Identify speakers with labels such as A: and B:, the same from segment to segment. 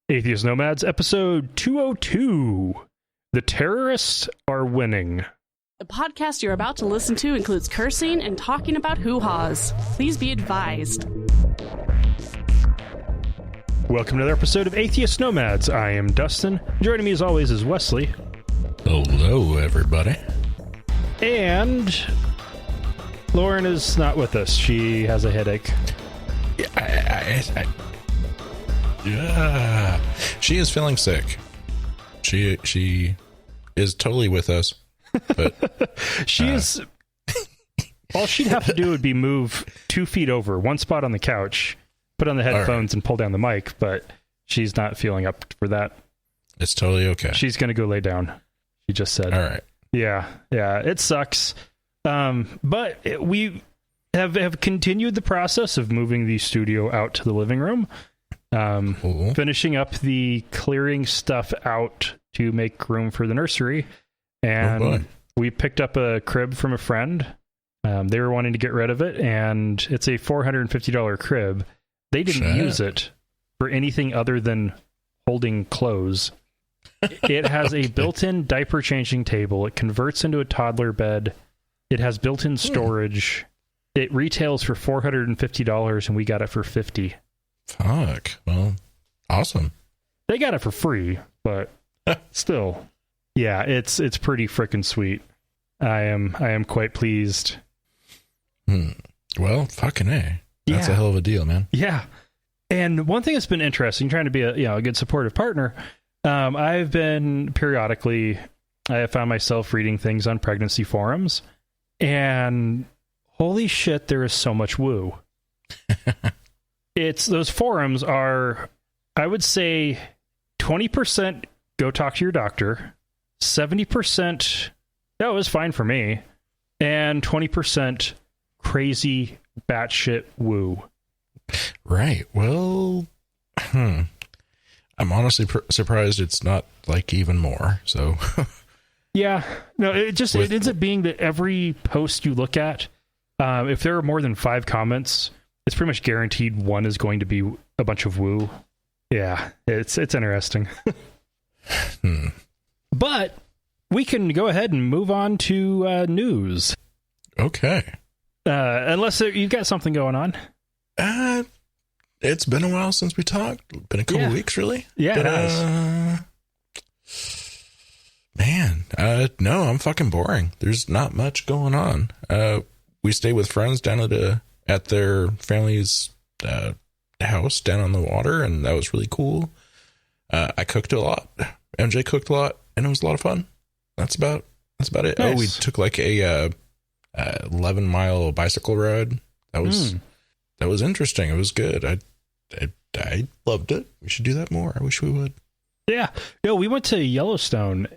A: Atheist Nomads, episode 202. The terrorists are winning.
B: The podcast you're about to listen to includes cursing and talking about hoo-haws. Please be advised.
A: Welcome to another episode of Atheist Nomads. I am Dustin. Joining me as always is Wesley.
C: Hello, everybody.
A: And Lauren is not with us. She has a headache.
C: Yeah, she is feeling sick. She is totally with us, but
A: she is. All she'd have to do would be move 2 feet over, one spot on the couch, put on the headphones, and pull down the mic. But she's not feeling up for that.
C: It's totally okay.
A: She's going to go lay down. She just said.
C: All right.
A: Yeah, it sucks. But we have continued the process of moving the studio out to the living room. Finishing up the clearing stuff out to make room for the nursery. And we picked up a crib from a friend. They were wanting to get rid of it, and it's a $450 crib. They didn't use it for anything other than holding clothes. It has a built-in diaper changing table. It converts into a toddler bed. It has built-in storage. It retails for $450, and we got it for $50.
C: Fuck. Well, awesome.
A: They got it for free, but still, yeah, it's pretty freaking sweet. I am quite pleased.
C: Well, fucking A. That's a hell of a deal, man.
A: Yeah. And one thing that's been interesting, trying to be a good supportive partner, I've been periodically, I have found myself reading things on pregnancy forums, and holy shit, there is so much woo. Those forums are, I would say, 20% go talk to your doctor, 70% that was fine for me, and 20% crazy batshit woo.
C: Right. Well, I'm honestly surprised it's not like even more. So,
A: yeah, no, it ends up being that every post you look at, if there are more than 5 comments, it's pretty much guaranteed one is going to be a bunch of woo. Yeah, it's interesting. But we can go ahead and move on to news.
C: Okay.
A: Unless you've got something going on.
C: It's been a while since we talked. Been a couple weeks, really.
A: Yeah, it has.
C: Man, no, I'm fucking boring. There's not much going on. We stay with friends down at their family's house down on the water, and that was really cool. I cooked a lot. MJ cooked a lot, and it was a lot of fun. That's about it.
A: Nice.
C: Oh, we took like a 11-mile bicycle ride. That was interesting. It was good. I loved it. We should do that more. I wish we would.
A: Yeah. We went to Yellowstone.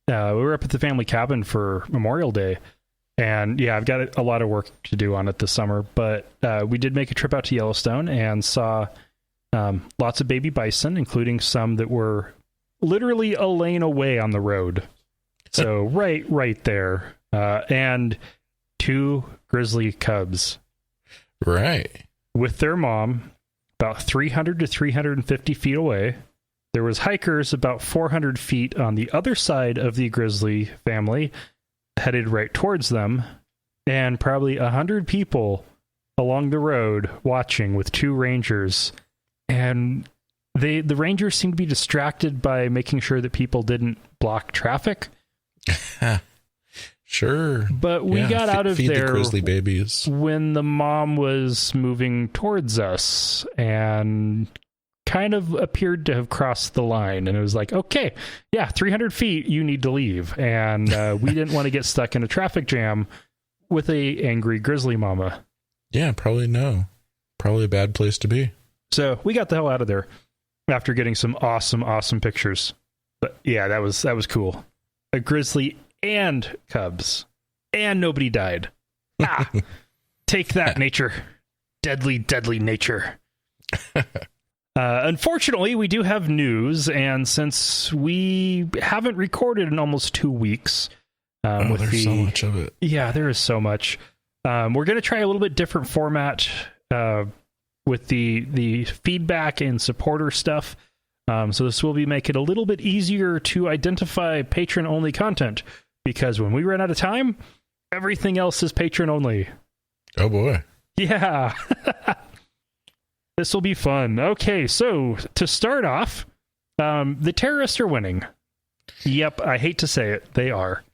A: We were up at the family cabin for Memorial Day. And yeah, I've got a lot of work to do on it this summer, but we did make a trip out to Yellowstone and saw lots of baby bison, including some that were literally a lane away on the road. So right there. And 2 grizzly cubs.
C: Right.
A: With their mom, about 300 to 350 feet away. There was hikers about 400 feet on the other side of the grizzly family, headed right towards them, and probably 100 people along the road watching with 2 rangers. And the rangers seemed to be distracted by making sure that people didn't block traffic.
C: Sure.
A: But we got out of there
C: the grizzly babies
A: when the mom was moving towards us and kind of appeared to have crossed the line. And it was like, okay, yeah, 300 feet, you need to leave. And we didn't want to get stuck in a traffic jam with a angry grizzly mama.
C: Yeah, probably a bad place to be.
A: So we got the hell out of there after getting some awesome pictures. But yeah, that was cool. A grizzly and cubs, and nobody died. Take that, nature. Deadly nature. Unfortunately, we do have news, and since we haven't recorded in almost 2 weeks,
C: there's so much of it.
A: Yeah, there is so much. We're going to try a little bit different format with the feedback and supporter stuff. So this will be make it a little bit easier to identify patron-only content, because when we run out of time, everything else is patron-only.
C: Oh, boy.
A: Yeah. This will be fun. Okay, so to start off, the terrorists are winning. Yep, I hate to say it. They are.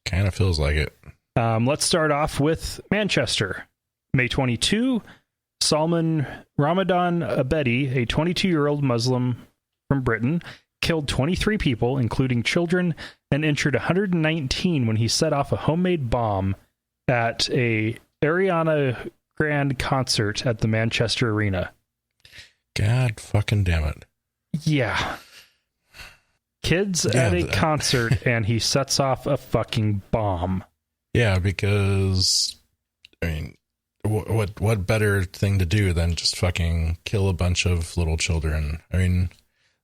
C: Kind of feels like it.
A: Let's start off with Manchester. May 22, Salman Ramadan Abedi, a 22-year-old Muslim from Britain, killed 23 people, including children, and injured 119 when he set off a homemade bomb at a Ariana Grande concert at the Manchester Arena.
C: God fucking damn it.
A: Yeah. Kids at a concert, and he sets off a fucking bomb.
C: Yeah, because, I mean, what better thing to do than just fucking kill a bunch of little children? I mean,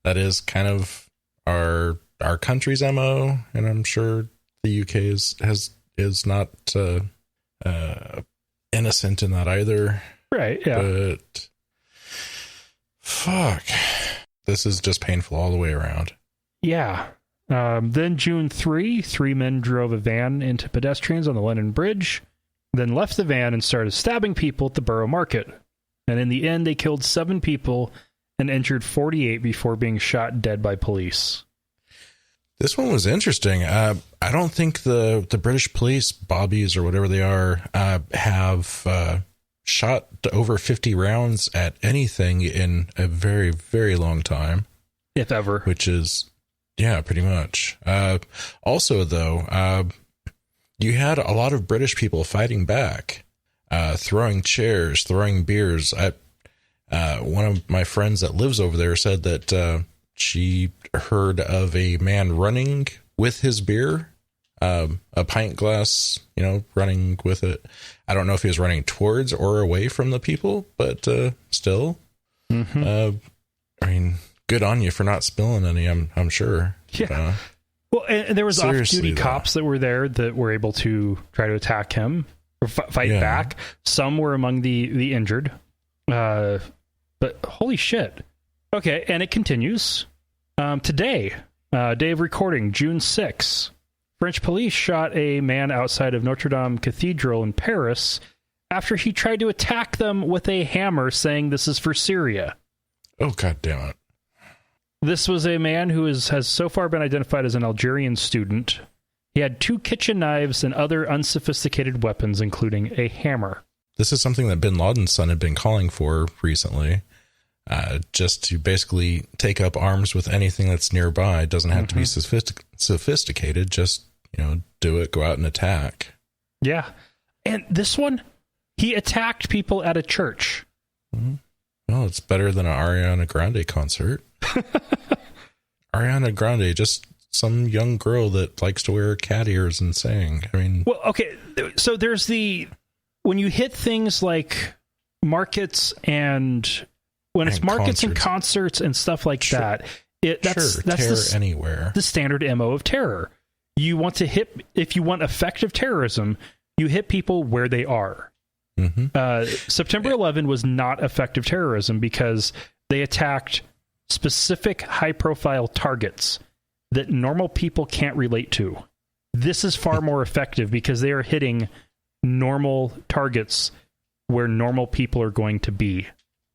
C: that is kind of our country's MO, and I'm sure the UK is not innocent in that either.
A: Right, yeah.
C: But fuck. This is just painful all the way around.
A: Yeah. Then June 3 men drove a van into pedestrians on the London Bridge, then left the van and started stabbing people at the Borough Market. And in the end, they killed 7 people and injured 48 before being shot dead by police.
C: This one was interesting. I don't think the British police, bobbies or whatever they are, have shot over 50 rounds at anything in a very, very long time.
A: If ever.
C: Which is, yeah, pretty much. Also, though, you had a lot of British people fighting back, throwing chairs, throwing beers. One of my friends that lives over there said that she heard of a man running with his beer, a pint glass, running with it. I don't know if he was running towards or away from the people, but still. Mm-hmm. I mean, good on you for not spilling any, I'm sure.
A: Yeah. Well, and there was off-duty cops that were there that were able to try to attack him or fight back. Some were among the injured. But holy shit. Okay, and it continues. Today, day of recording, June 6. French police shot a man outside of Notre Dame Cathedral in Paris after he tried to attack them with a hammer, saying this is for Syria.
C: Oh, God damn it.
A: This was a man who has so far been identified as an Algerian student. He had 2 kitchen knives and other unsophisticated weapons, including a hammer.
C: This is something that bin Laden's son had been calling for recently. Just to basically take up arms with anything that's nearby. It doesn't have to be sophisticated. Just, do it, go out and attack.
A: Yeah. And this one, he attacked people at a church.
C: Mm-hmm. Well, it's better than an Ariana Grande concert. Ariana Grande, just some young girl that likes to wear cat ears and sing. I mean...
A: Well, okay, so there's when you hit things like markets and... When it's markets and concerts and stuff like that, that's
C: terror anywhere.
A: The standard MO of terror. You want to hit, if you want effective terrorism, you hit people where they are. Mm-hmm. September 11 was not effective terrorism because they attacked specific high-profile targets that normal people can't relate to. This is far more effective because they are hitting normal targets where normal people are going to be.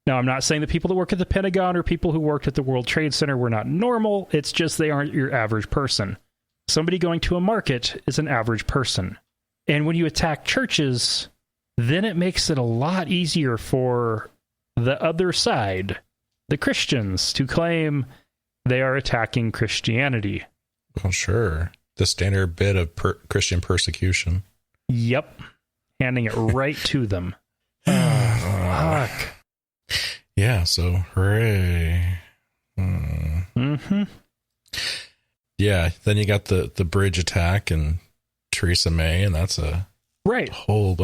A: Now, I'm not saying that people that work at the Pentagon or people who worked at the World Trade Center were not normal. It's just they aren't your average person. Somebody going to a market is an average person. And when you attack churches, then it makes it a lot easier for the other side, the Christians, to claim they are attacking Christianity.
C: Well, sure. The standard bit of Christian persecution.
A: Yep. Handing it right to them. Fuck.
C: Yeah, so hooray.
A: Mm-hmm.
C: Yeah, then you got the bridge attack and Theresa May, and that's a whole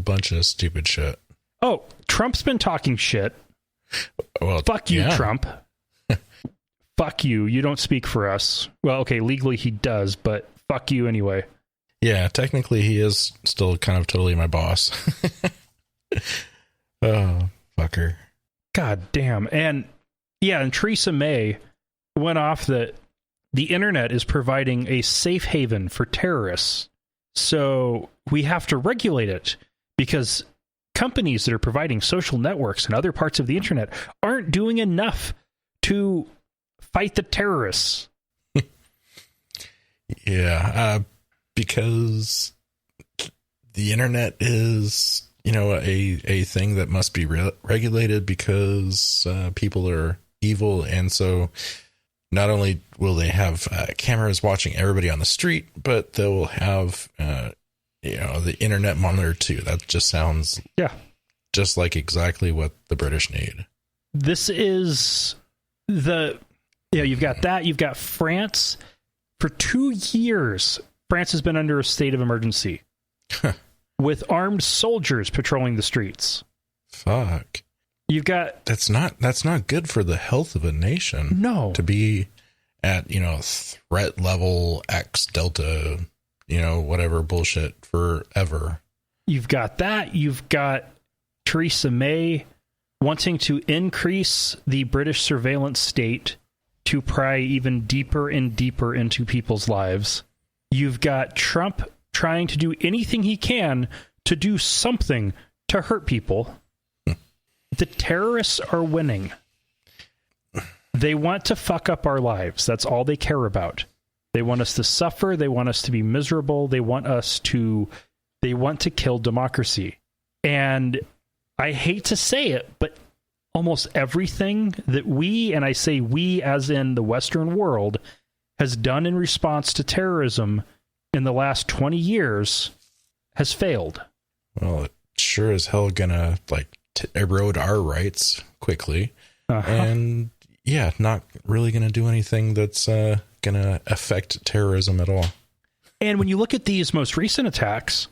C: bunch of stupid shit.
A: Oh, Trump's been talking shit.
C: Well,
A: fuck you, Trump. Fuck you. You don't speak for us. Well, okay, legally he does, but fuck you anyway.
C: Yeah, technically he is still kind of totally my boss. Oh, fucker.
A: God damn. And Yeah, and Theresa May went off that the internet is providing a safe haven for terrorists. So we have to regulate it because companies that are providing social networks and other parts of the internet aren't doing enough to fight the terrorists.
C: Yeah, because the internet is, a thing that must be regulated because people are evil. And so not only will they have cameras watching everybody on the street, but they'll have, the internet monitor too. That just sounds just like exactly what the British need.
A: This is you've got that. You've got France. For 2 years, France has been under a state of emergency with armed soldiers patrolling the streets.
C: Fuck.
A: You've got...
C: That's not good for the health of a nation.
A: No.
C: To be at, threat level X Delta, whatever bullshit forever.
A: You've got that. You've got Theresa May wanting to increase the British surveillance state to pry even deeper and deeper into people's lives. You've got Trump trying to do anything he can to do something to hurt people. The terrorists are winning. They want to fuck up our lives. That's all they care about. They want us to suffer. They want us to be miserable. They want to kill democracy. And I hate to say it, but almost everything that we, and I say we as in the Western world, has done in response to terrorism in the last 20 years has failed.
C: Well, it sure as hell gonna erode our rights quickly. And not really gonna do anything that's gonna affect terrorism at all.
A: And when you look at these most recent attacks,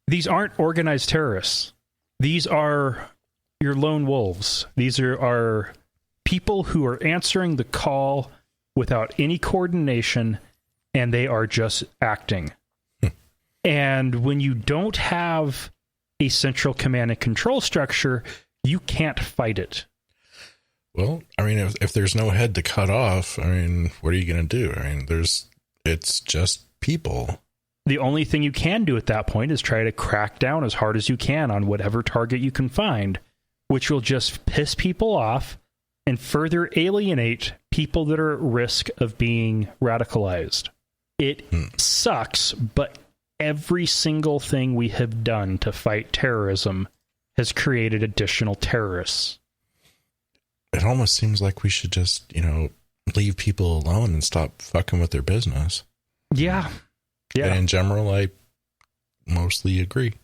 A: these aren't organized terrorists. These are your lone wolves. These are people who are answering the call without any coordination, and they are just acting. And when you don't have a central command and control structure, you can't fight it.
C: Well, I mean, if there's no head to cut off, I mean, what are you going to do? I mean, it's just people.
A: The only thing you can do at that point is try to crack down as hard as you can on whatever target you can find, which will just piss people off and further alienate people that are at risk of being radicalized. It sucks, but every single thing we have done to fight terrorism has created additional terrorists.
C: It almost seems like we should just, leave people alone and stop fucking with their business.
A: Yeah. Yeah.
C: And in general, I mostly agree.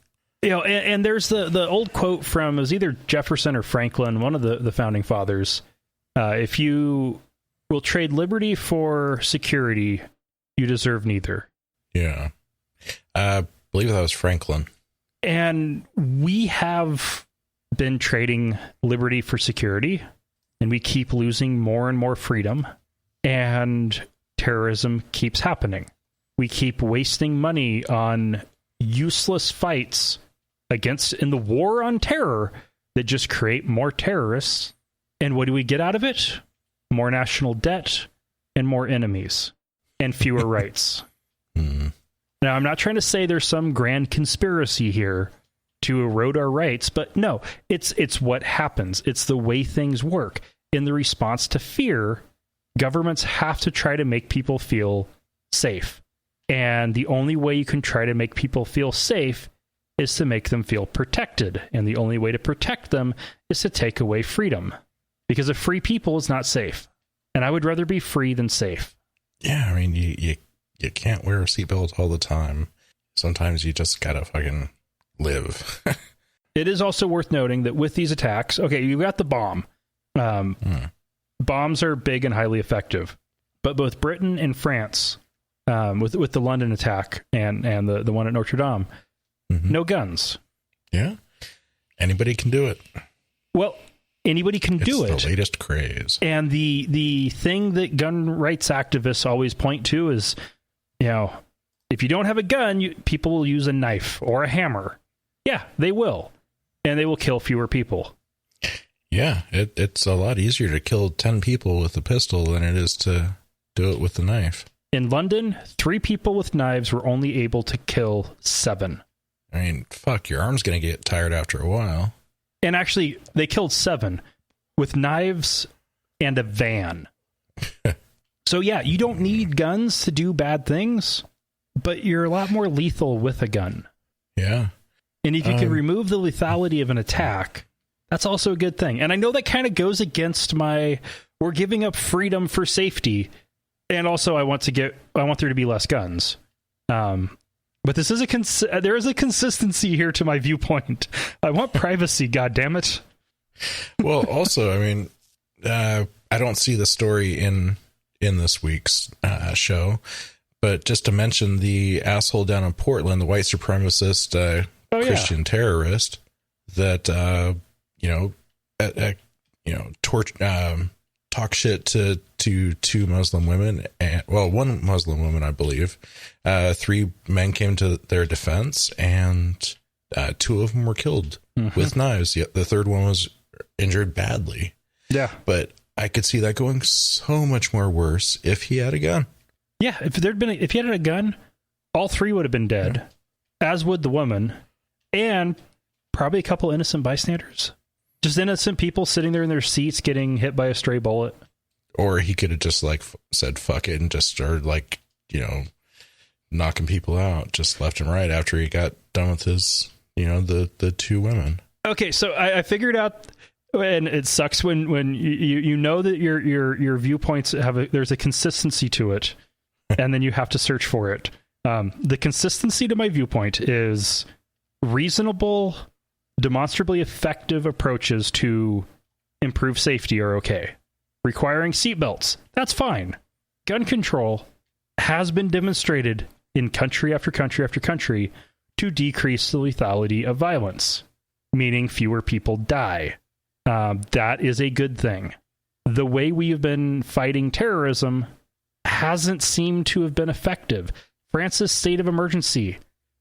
A: And there's the old quote from, it was either Jefferson or Franklin, one of the founding fathers. If you will trade liberty for security, you deserve neither.
C: Yeah. I believe that was Franklin.
A: And we have been trading liberty for security, and we keep losing more and more freedom, and terrorism keeps happening. We keep wasting money on useless fights in the war on terror that just create more terrorists. And what do we get out of it? More national debt and more enemies and fewer rights. Now, I'm not trying to say there's some grand conspiracy here to erode our rights, but no, it's what happens. It's the way things work. In the response to fear, governments have to try to make people feel safe. And the only way you can try to make people feel safe is to make them feel protected. And the only way to protect them is to take away freedom. Because a free people is not safe. And I would rather be free than safe.
C: Yeah, I mean, you can't wear a seatbelt all the time. Sometimes you just gotta fucking live.
A: It is also worth noting that with these attacks, okay, you got the bomb. Bombs are big and highly effective. But both Britain and France, with the London attack and the one at Notre Dame, no guns.
C: Yeah. Anybody can do it.
A: Well, anybody can do it.
C: It's the latest craze.
A: And the thing that gun rights activists always point to is, if you don't have a gun, people will use a knife or a hammer. Yeah, they will. And they will kill fewer people.
C: Yeah, it's a lot easier to kill 10 people with a pistol than it is to do it with a knife.
A: In London, 3 people with knives were only able to kill 7.
C: I mean, fuck, your arm's going to get tired after a while.
A: And actually, they killed 7 with knives and a van. So yeah, you don't need guns to do bad things, but you're a lot more lethal with a gun.
C: Yeah.
A: And if you can remove the lethality of an attack, that's also a good thing. And I know that kind of goes against we're giving up freedom for safety. And also I want there to be less guns. But this is there is a consistency here to my viewpoint. I want privacy, goddammit.
C: Well, also, I mean, I don't see the story in this week's show, but just to mention the asshole down in Portland, the white supremacist Christian terrorist that talk shit to 2 Muslim women, and 1 Muslim woman, I believe. 3 men came to their defense, and 2 of them were killed with knives. The 3rd one was injured badly.
A: Yeah,
C: but I could see that going so much more worse if he had a gun.
A: Yeah, if he had a gun, all 3 would have been dead, as would the woman, and probably a couple innocent bystanders. Just innocent people sitting there in their seats getting hit by a stray bullet.
C: Or he could have just said fuck it and just started knocking people out just left and right after he got done with his the 2 women. Okay,
A: so I figured out, and it sucks when you know that your viewpoints there's a consistency to it, and then you have to search for it. The consistency to my viewpoint is reasonable, demonstrably effective approaches to improve safety are okay. Requiring seatbelts, that's fine. Gun control has been demonstrated in country after country after country to decrease the lethality of violence, meaning fewer people die. That is a good thing. The way we have been fighting terrorism hasn't seemed to have been effective. France's state of emergency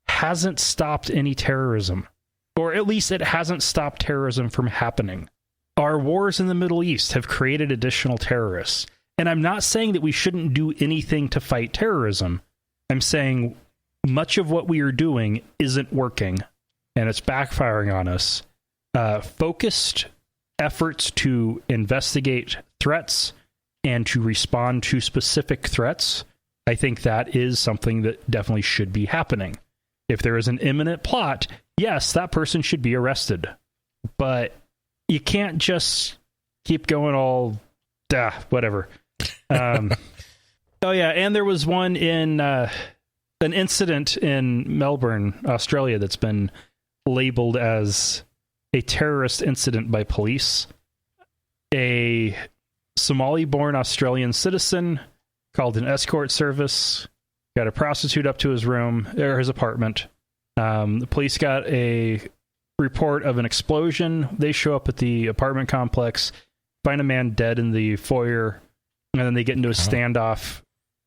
A: hasn't stopped any terrorism, or at least it hasn't stopped terrorism from happening. Our wars in the Middle East have created additional terrorists. And I'm not saying that we shouldn't do anything to fight terrorism. I'm saying much of what we are doing isn't working, and it's backfiring on us. Focused efforts to investigate threats and to respond to specific threats, I think that is something that definitely should be happening. If there is an imminent plot, yes, that person should be arrested. But you can't just keep going all, whatever. Oh yeah, and there was one in an incident in Melbourne, Australia, that's been labeled as a terrorist incident by police. A Somali-born Australian citizen called an escort service, got a prostitute up to his room or his apartment. The police got a report of an explosion. They show up at the apartment complex, find a man dead in the foyer, and then they get into a standoff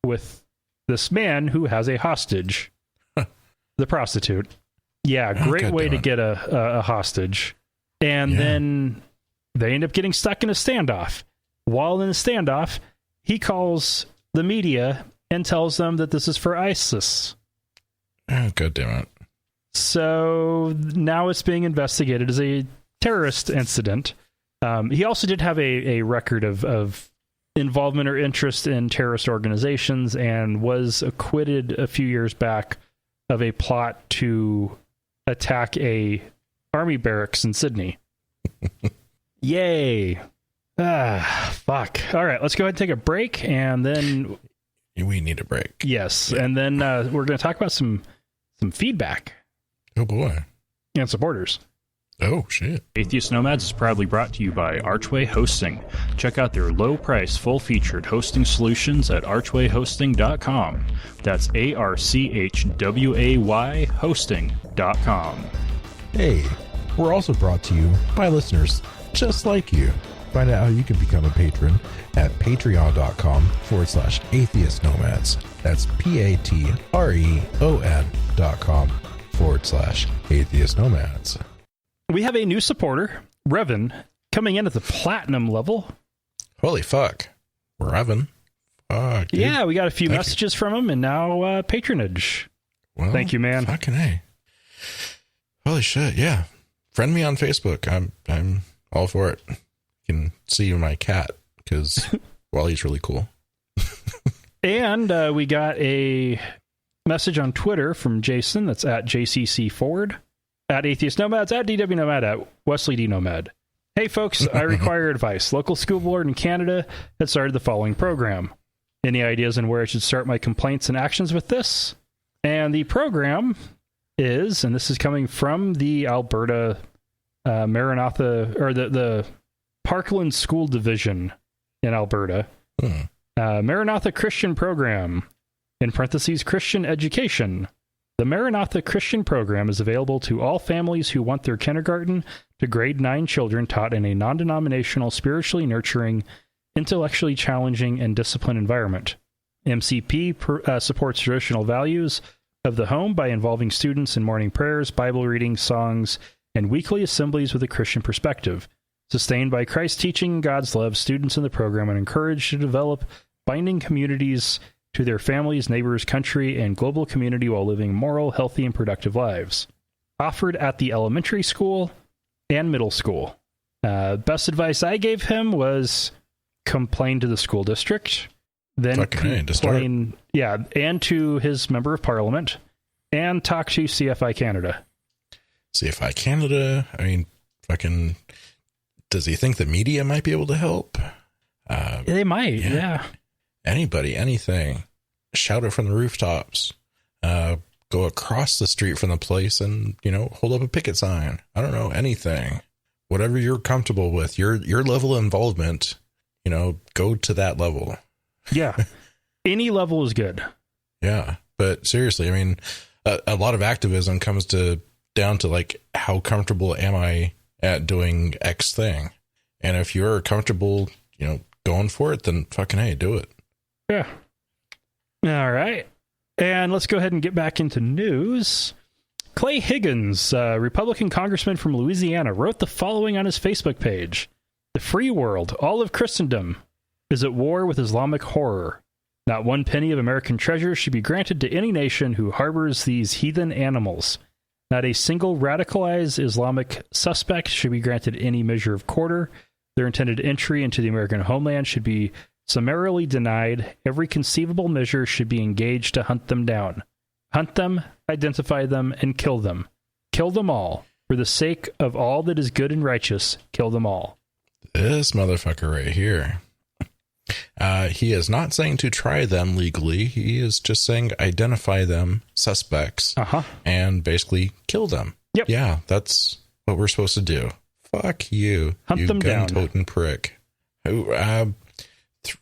A: with this man who has a hostage, the prostitute. Yeah, great way to get a hostage. And then they end up getting stuck in a standoff. While in the standoff, he calls the media and tells them that this is for ISIS.
C: Oh, God damn it.
A: So now it's being investigated as a terrorist incident. He also did have a record of involvement or interest in terrorist organizations and was acquitted a few years back of a plot to attack a army barracks in Sydney. Yay. Fuck. All right, let's go ahead and take a break, and then...
C: We need a break.
A: Yes, and then we're going to talk about some feedback.
C: Oh, boy.
A: And supporters.
C: Oh, shit.
A: Atheist Nomads is proudly brought to you by Archway Hosting. Check out their low-price, full-featured hosting solutions at archwayhosting.com. That's ARCHWAY hosting.com.
D: Hey, we're also brought to you by listeners just like you. Find out how you can become a patron at patreon.com/atheist nomads. That's patreon.com/atheist nomads.
A: We have a new supporter, Revan, coming in at the platinum level.
C: Holy fuck. Revan. Fuck, dude.
A: Yeah, we got a few messages from him, and now patronage.
C: Well,
A: thank you, man.
C: Fucking A. Holy shit, yeah. Friend me on Facebook. I'm all for it. You can see my cat, because, well, he's really cool.
A: And we got a message on Twitter from Jason. That's at JCC Ford, at Atheist Nomads, at DW Nomad, at Wesley D Nomad. Hey folks, I require advice. Local school board in Canada had started the following program. Any ideas on where I should start my complaints and actions with this? And the program is, and this is coming from the Alberta Maranatha, or the Parkland School Division in Alberta. Maranatha Christian Program, in parentheses, Christian Education. The Maranatha Christian Program is available to all families who want their kindergarten to grade 9 children taught in a non-denominational, spiritually nurturing, intellectually challenging, and disciplined environment. MCP supports traditional values of the home by involving students in morning prayers, Bible reading, songs, and weekly assemblies with a Christian perspective. Sustained by Christ's teaching and God's love, students in the program are encouraged to develop binding communities to their families, neighbors, country, and global community while living moral, healthy, and productive lives. Offered at the elementary school and middle school. Best advice I gave him was complain to the school district, then complain, and to his member of parliament, and talk to CFI Canada.
C: CFI Canada, I mean, fucking, does he think the media might be able to help?
A: They might, yeah.
C: Anybody, anything. Shout it from the rooftops. Go across the street from the place and, hold up a picket sign. I don't know, anything. Whatever you're comfortable with, your level of involvement, go to that level.
A: Yeah. Any level is good.
C: Yeah. But seriously, I mean, a lot of activism comes down to like, how comfortable am I at doing X thing? And if you're comfortable, going for it, then fucking hey, do it.
A: Yeah. All right. And let's go ahead and get back into news. Clay Higgins, Republican congressman from Louisiana, wrote the following on his Facebook page. The free world, all of Christendom, is at war with Islamic horror. Not one penny of American treasure should be granted to any nation who harbors these heathen animals. Not a single radicalized Islamic suspect should be granted any measure of quarter. Their intended entry into the American homeland should be summarily denied. Every conceivable measure should be engaged to hunt them down. Hunt them, identify them, and kill them. Kill them all. For the sake of all that is good and righteous, kill them all.
C: This motherfucker right here. He is not saying to try them legally. He is just saying identify them, suspects, and basically kill them.
A: Yep.
C: Yeah, that's what we're supposed to do. Fuck you,
A: hunt them down.
C: Gun-toting prick.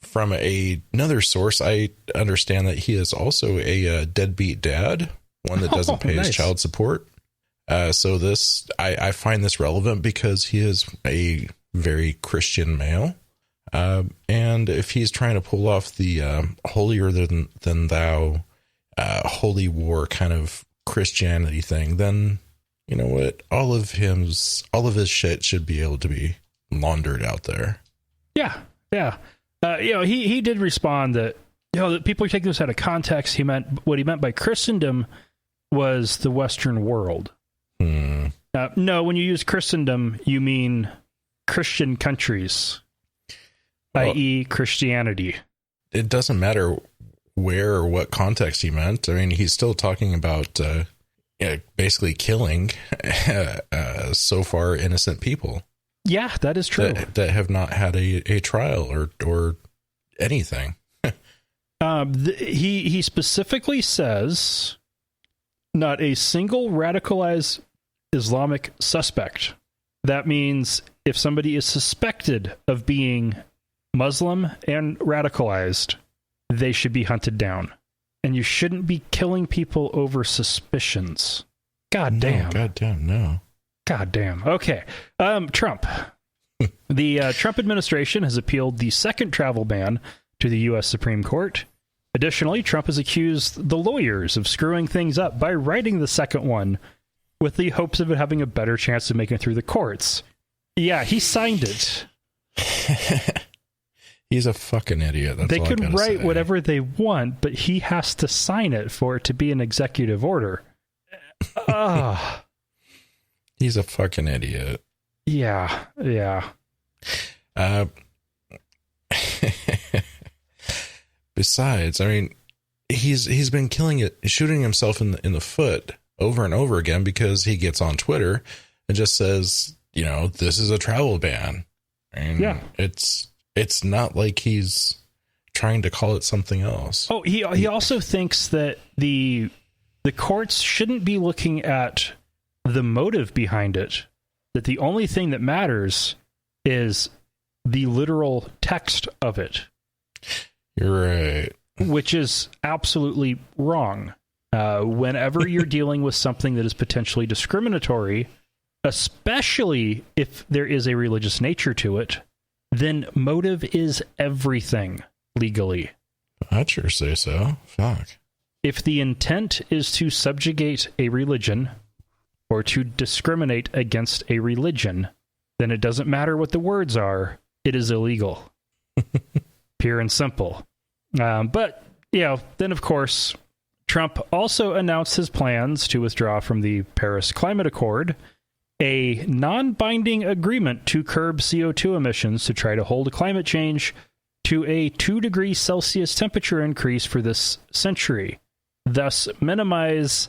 C: From another source, I understand that he is also a deadbeat dad, one that doesn't pay his child support. So this, I find this relevant because he is a very Christian male. And if he's trying to pull off the holier than thou, holy war kind of Christianity thing, then you know what? All of his shit should be able to be laundered out there.
A: Yeah, yeah. He did respond that that people are taking this out of context. What he meant by Christendom was the Western world. No, when you use Christendom, you mean Christian countries. i.e. Christianity.
C: It doesn't matter where or what context he meant. I mean, he's still talking about basically killing so far innocent people.
A: Yeah, that is true.
C: That have not had a trial or anything.
A: He specifically says not a single radicalized Islamic suspect. That means if somebody is suspected of being Muslim and radicalized, they should be hunted down. And you shouldn't be killing people over suspicions. God damn.
C: No.
A: God damn. Okay. Trump. The Trump administration has appealed the second travel ban to the U.S. Supreme Court. Additionally, Trump has accused the lawyers of screwing things up by writing the second one with the hopes of it having a better chance of making it through the courts. Yeah, he signed it.
C: He's a fucking idiot. That's
A: they
C: all
A: can
C: I gotta
A: write
C: say.
A: whatever they want, but he has to sign it for it to be an executive order.
C: He's a fucking idiot.
A: Yeah.
C: Besides, I mean, he's been shooting himself in the foot over and over again because he gets on Twitter and just says, this is a travel ban. And
A: yeah,
C: it's not like he's trying to call it something else.
A: Oh, he also thinks that the courts shouldn't be looking at the motive behind it, that the only thing that matters is the literal text of it.
C: You're right.
A: Which is absolutely wrong. Whenever you're dealing with something that is potentially discriminatory, especially if there is a religious nature to it, then motive is everything legally.
C: I'd sure say so. Fuck.
A: If the intent is to subjugate a religion or to discriminate against a religion, then it doesn't matter what the words are. It is illegal. Pure and simple. But, then of course, Trump also announced his plans to withdraw from the Paris Climate Accord, a non-binding agreement to curb CO2 emissions to try to hold climate change to a 2 degrees Celsius temperature increase for this century, thus minimize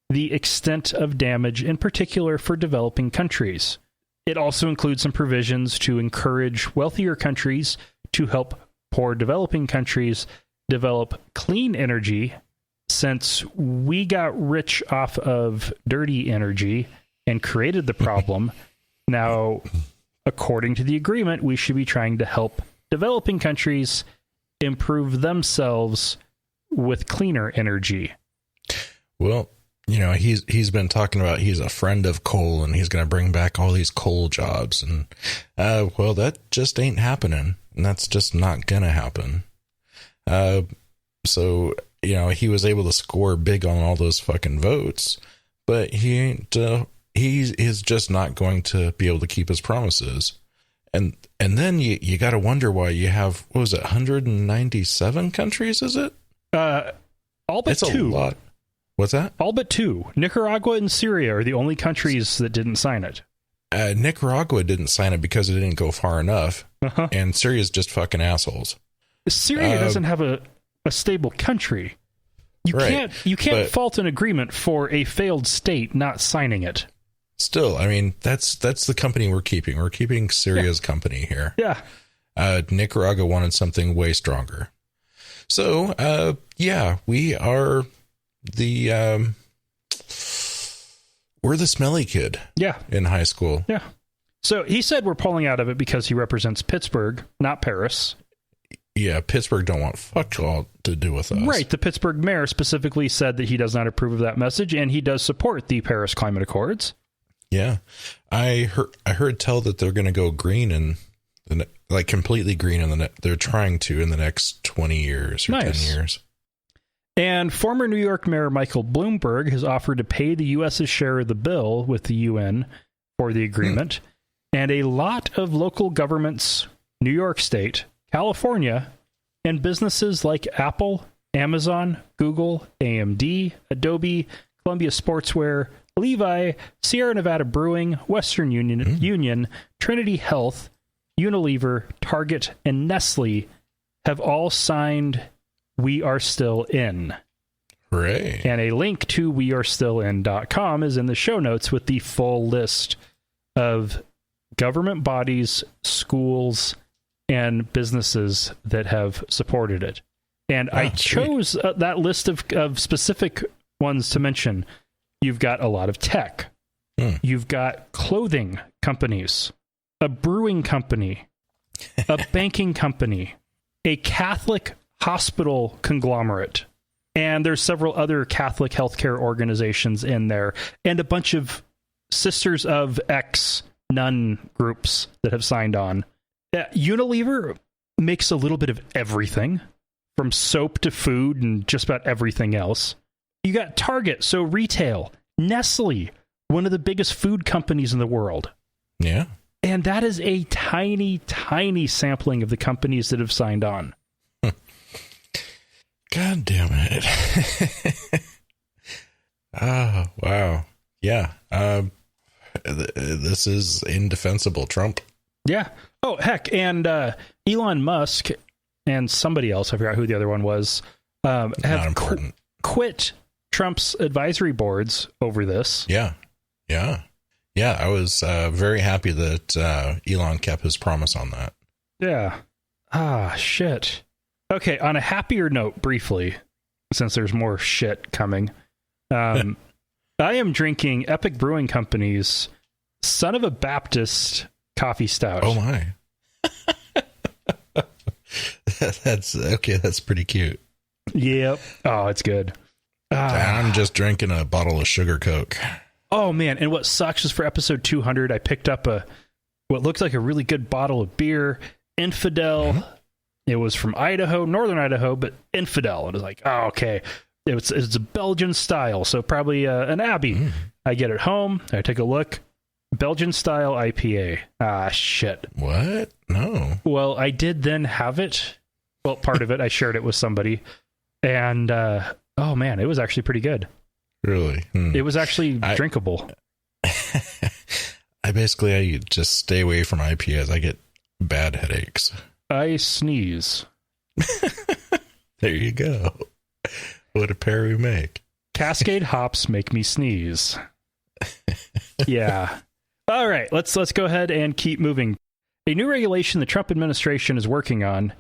A: the extent of damage, in particular for developing countries. It also includes some provisions to encourage wealthier countries to help poor developing countries develop clean energy, since we got rich off of dirty energy and created the problem. Now, according to the agreement, we should be trying to help developing countries improve themselves with cleaner energy.
C: Well, he's been talking about he's a friend of coal and he's going to bring back all these coal jobs. And, that just ain't happening. And that's just not going to happen. So, he was able to score big on all those fucking votes, but he ain't, he is just not going to be able to keep his promises. And then you got to wonder why you have, 197 countries, is it?
A: All but
C: it's
A: two.
C: A lot. What's that?
A: All but two. Nicaragua and Syria are the only countries that didn't sign it.
C: Nicaragua didn't sign it because it didn't go far enough. Uh-huh. And Syria's just fucking assholes.
A: Syria doesn't have a stable country. You can't fault an agreement for a failed state not signing it.
C: Still, I mean, that's the company we're keeping. We're keeping Syria's company here.
A: Yeah.
C: Nicaragua wanted something way stronger. So, we are we're the smelly kid.
A: Yeah.
C: In high school.
A: Yeah. So he said we're pulling out of it because he represents Pittsburgh, not Paris.
C: Yeah, Pittsburgh don't want fuck all to do with us.
A: Right. The Pittsburgh mayor specifically said that he does not approve of that message, and he does support the Paris Climate Accords.
C: Yeah. I heard tell that they're going to go green and completely green they're trying to in the next 20 years or
A: nice.
C: 10 years.
A: And former New York Mayor Michael Bloomberg has offered to pay the U.S.'s share of the bill with the UN for the agreement. And a lot of local governments, New York State, California, and businesses like Apple, Amazon, Google, AMD, Adobe, Columbia Sportswear, Levi, Sierra Nevada Brewing, Western Union, Trinity Health, Unilever, Target, and Nestle have all signed We Are Still In.
C: Hooray.
A: And a link to wearestillin.com is in the show notes with the full list of government bodies, schools, and businesses that have supported it. And I chose that list of specific ones to mention. You've got a lot of tech. You've got clothing companies, a brewing company, a banking company, a Catholic hospital conglomerate, and there's several other Catholic healthcare organizations in there, and a bunch of Sisters of X nun groups that have signed on. Unilever makes a little bit of everything, from soap to food and just about everything else. You got Target, so retail. Nestle, one of the biggest food companies in the world.
C: Yeah.
A: And that is a tiny, tiny sampling of the companies that have signed on.
C: God damn it. Oh, wow. Yeah. This is indefensible, Trump.
A: Yeah. Oh, heck. And Elon Musk and somebody else, I forgot who the other one was, have quit Trump's advisory boards over this.
C: Yeah. Yeah. Yeah. I was very happy that Elon kept his promise on that.
A: Yeah. Ah, shit. Okay. On a happier note, briefly, since there's more shit coming, I am drinking Epic Brewing Company's Son of a Baptist coffee stout.
C: Oh my. That's okay. That's pretty cute.
A: Yep. Oh, it's good.
C: I'm just drinking a bottle of sugar Coke.
A: Oh man. And what sucks is for episode 200, I picked up what looked like a really good bottle of beer, Infidel. Mm-hmm. It was from Idaho, northern Idaho, but Infidel. It was like, oh, okay. It's a Belgian style, so probably an Abbey. Mm. I get it home. I take a look. Belgian style IPA. Ah, shit.
C: What? No.
A: Well, I did then have it. Well, part of it. I shared it with somebody. And, oh, man, it was actually pretty good.
C: Really?
A: It was actually drinkable.
C: I just stay away from IPAs. I get bad headaches.
A: I sneeze.
C: There you go. What a pair we make.
A: Cascade hops make me sneeze. Yeah. All right, let's go ahead and keep moving. A new regulation the Trump administration is working on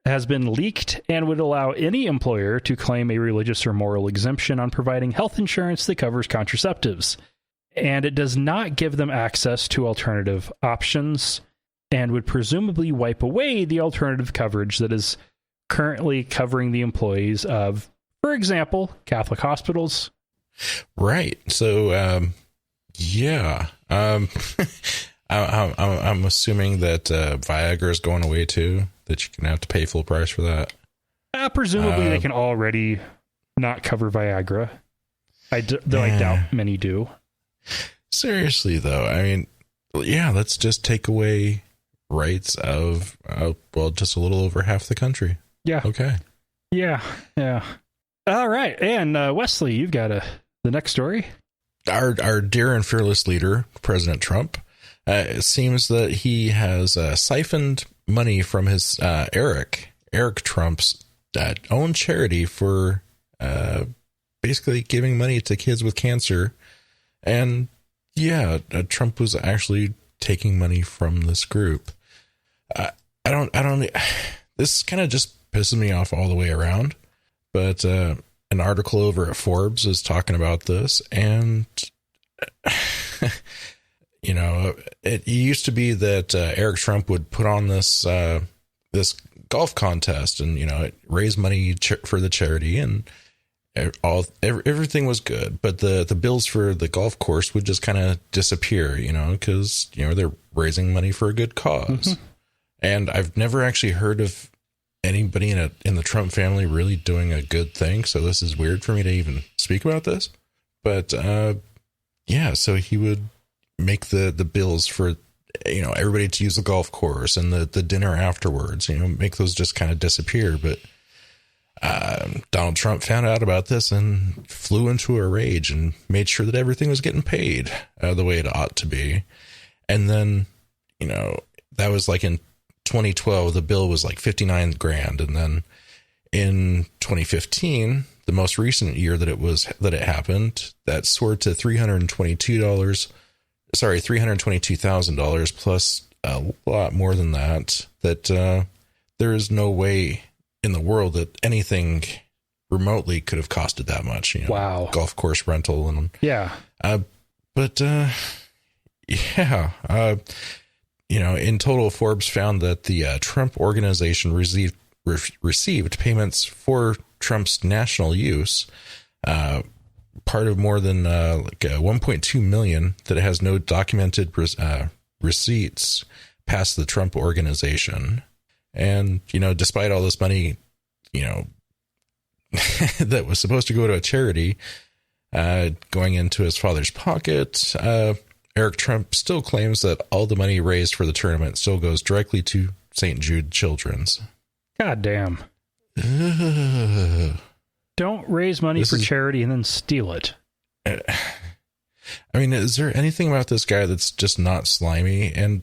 A: has been leaked and would allow any employer to claim a religious or moral exemption on providing health insurance that covers contraceptives. And it does not give them access to alternative options and would presumably wipe away the alternative coverage that is currently covering the employees of, for example, Catholic hospitals. Right.
C: So, yeah. I'm assuming that Viagra is going away too, that you can have to pay full price for that.
A: Presumably they can already not cover Viagra. Though I doubt many do.
C: Seriously, though, I mean, yeah, let's just take away rights of, just a little over half the country.
A: Yeah.
C: Okay.
A: Yeah. Yeah. All right. And Wesley, you've got the next story.
C: Our dear and fearless leader, President Trump, it seems that he has siphoned money from his Eric Trump's own charity for basically giving money to kids with cancer. And yeah, Trump was actually taking money from this group. This kind of just pisses me off all the way around. But an article over at Forbes is talking about this, and it used to be that Eric Trump would put on this golf contest and raise money for the charity, and everything was good. But the bills for the golf course would just kind of disappear, because they're raising money for a good cause. Mm-hmm. And I've never actually heard of anybody in the Trump family really doing a good thing. So this is weird for me to even speak about this. But so he would make the bills for everybody to use the golf course and the dinner afterwards, make those just kind of disappear. But Donald Trump found out about this and flew into a rage and made sure that everything was getting paid the way it ought to be. And then that was like in 2012, the bill was like $59,000, and then in 2015, the most recent year that it happened, that soared to $322,000 plus a lot more than that. That there is no way in the world that anything remotely could have costed that much.
A: Wow,
C: golf course rental and
A: yeah,
C: in total, Forbes found that the Trump organization received payments for Trump's national use, part of more than $1.2 million that has no documented receipts past the Trump organization. And, despite all this money, that was supposed to go to a charity, going into his father's pocket, Eric Trump still claims that all the money raised for the tournament still goes directly to St. Jude Children's.
A: God damn. Don't raise money for charity and then steal it.
C: I mean, is there anything about this guy that's just not slimy? And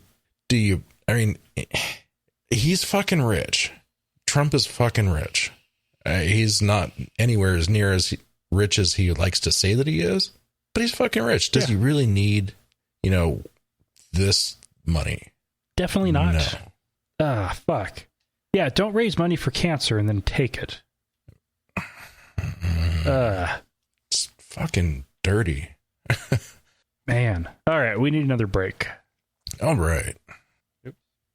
C: he's fucking rich. Trump is fucking rich. He's not anywhere as near as rich as he likes to say that he is, but he's fucking rich. Does he really need, this money?
A: Definitely not.
C: No.
A: Fuck. Yeah, don't raise money for cancer and then take it.
C: It's fucking dirty.
A: Man. All right, we need another break.
C: All right.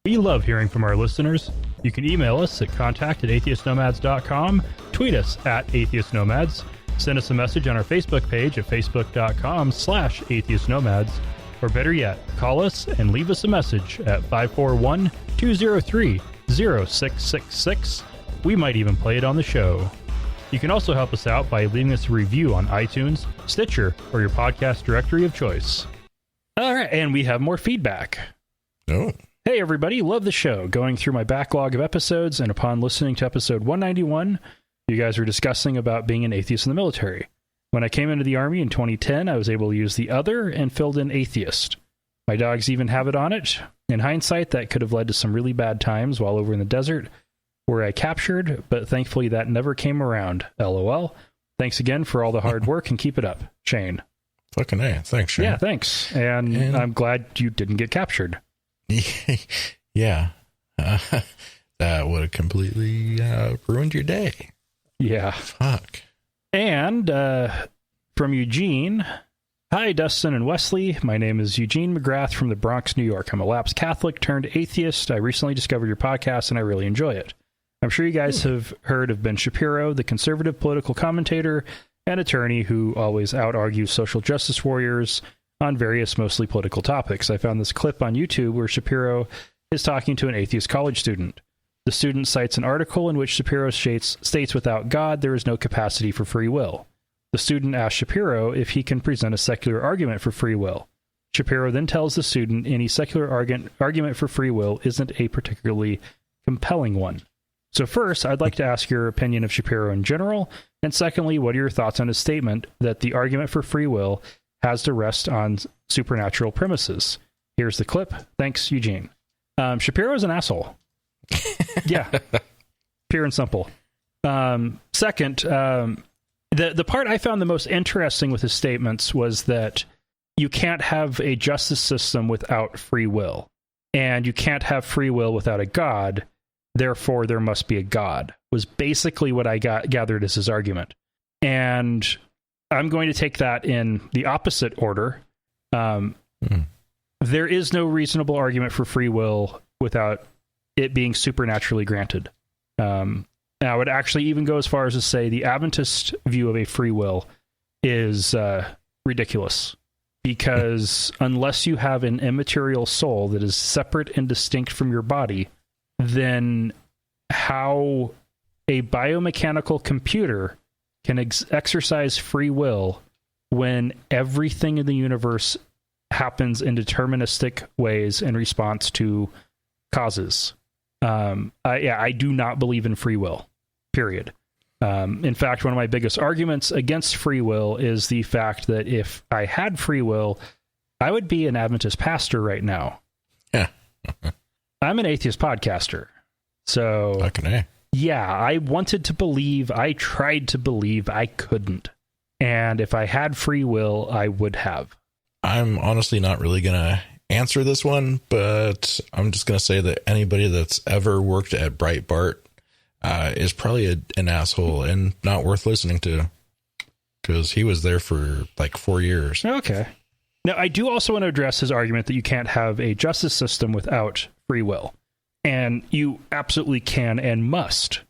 A: We love hearing from our listeners. You can email us at contact@atheistnomads.com, tweet us @atheistnomads, send us a message on our Facebook page at facebook.com/atheistnomads, or better yet, call us and leave us a message at 541-203-0666. We might even play it on the show. You can also help us out by leaving us a review on iTunes, Stitcher, or your podcast directory of choice. All right, and we have more feedback.
C: Oh.
A: Hey everybody, love the show. Going through my backlog of episodes, and upon listening to episode 191, you guys were discussing about being an atheist in the military. When I came into the Army in 2010, I was able to use the other and filled in atheist. My dogs even have it on it. In hindsight, that could have led to some really bad times while over in the desert, where I captured, but thankfully that never came around. LOL. Thanks again for all the hard work, and keep it up. Shane.
C: Fucking A. Thanks, Shane.
A: Yeah, thanks. And I'm glad you didn't get captured.
C: Yeah. That would have completely ruined your day.
A: Yeah.
C: Fuck.
A: And from Eugene, hi, Dustin and Wesley. My name is Eugene McGrath from the Bronx, New York. I'm a lapsed Catholic turned atheist. I recently discovered your podcast, and I really enjoy it. I'm sure you guys have heard of Ben Shapiro, the conservative political commentator and attorney who always out-argues social justice warriors on various mostly political topics. I found this clip on YouTube where Shapiro is talking to an atheist college student. The student cites an article in which Shapiro states without God, there is no capacity for free will. The student asks Shapiro if he can present a secular argument for free will. Shapiro then tells the student any secular argument for free will isn't a particularly compelling one. So first, I'd like to ask your opinion of Shapiro in general, and secondly, what are your thoughts on his statement that the argument for free will has to rest on supernatural premises? Here's the clip. Thanks, Eugene. Shapiro is an asshole. Yeah. Pure and simple. Second, the part I found the most interesting with his statements was that you can't have a justice system without free will, and you can't have free will without a God. Therefore, there must be a God, was basically what I gathered as his argument. And I'm going to take that in the opposite order. There is no reasonable argument for free will without it being supernaturally granted. I would actually even go as far as to say the Adventist view of a free will is ridiculous, because unless you have an immaterial soul that is separate and distinct from your body, then how a biomechanical computer can exercise free will when everything in the universe happens in deterministic ways in response to causes. I do not believe in free will, period. In fact, one of my biggest arguments against free will is the fact that if I had free will, I would be an Adventist pastor right now.
C: Yeah.
A: I'm an atheist podcaster. So, yeah, I wanted to believe, I tried to believe, I couldn't. And if I had free will, I would have.
C: I'm honestly not really going to answer this one, but I'm just going to say that anybody that's ever worked at Breitbart is probably an asshole and not worth listening to, because he was there for like 4 years.
A: Okay. Now, I do also want to address his argument that you can't have a justice system without free will. And you absolutely can and must.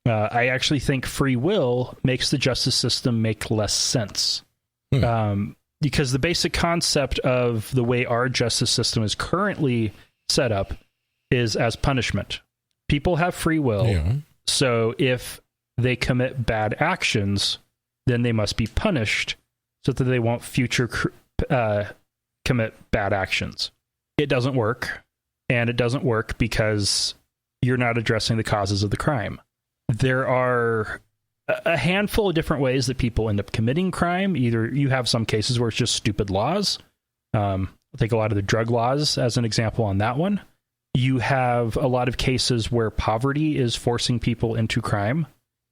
A: I actually think free will makes the justice system make less sense. Because the basic concept of the way our justice system is currently set up is as punishment. People have free will. Yeah. So if they commit bad actions, then they must be punished so that they won't commit bad actions. It doesn't work. And it doesn't work because you're not addressing the causes of the crime. There are a handful of different ways that people end up committing crime. Either you have some cases where it's just stupid laws. I'll take a lot of the drug laws as an example on that one. You have a lot of cases where poverty is forcing people into crime.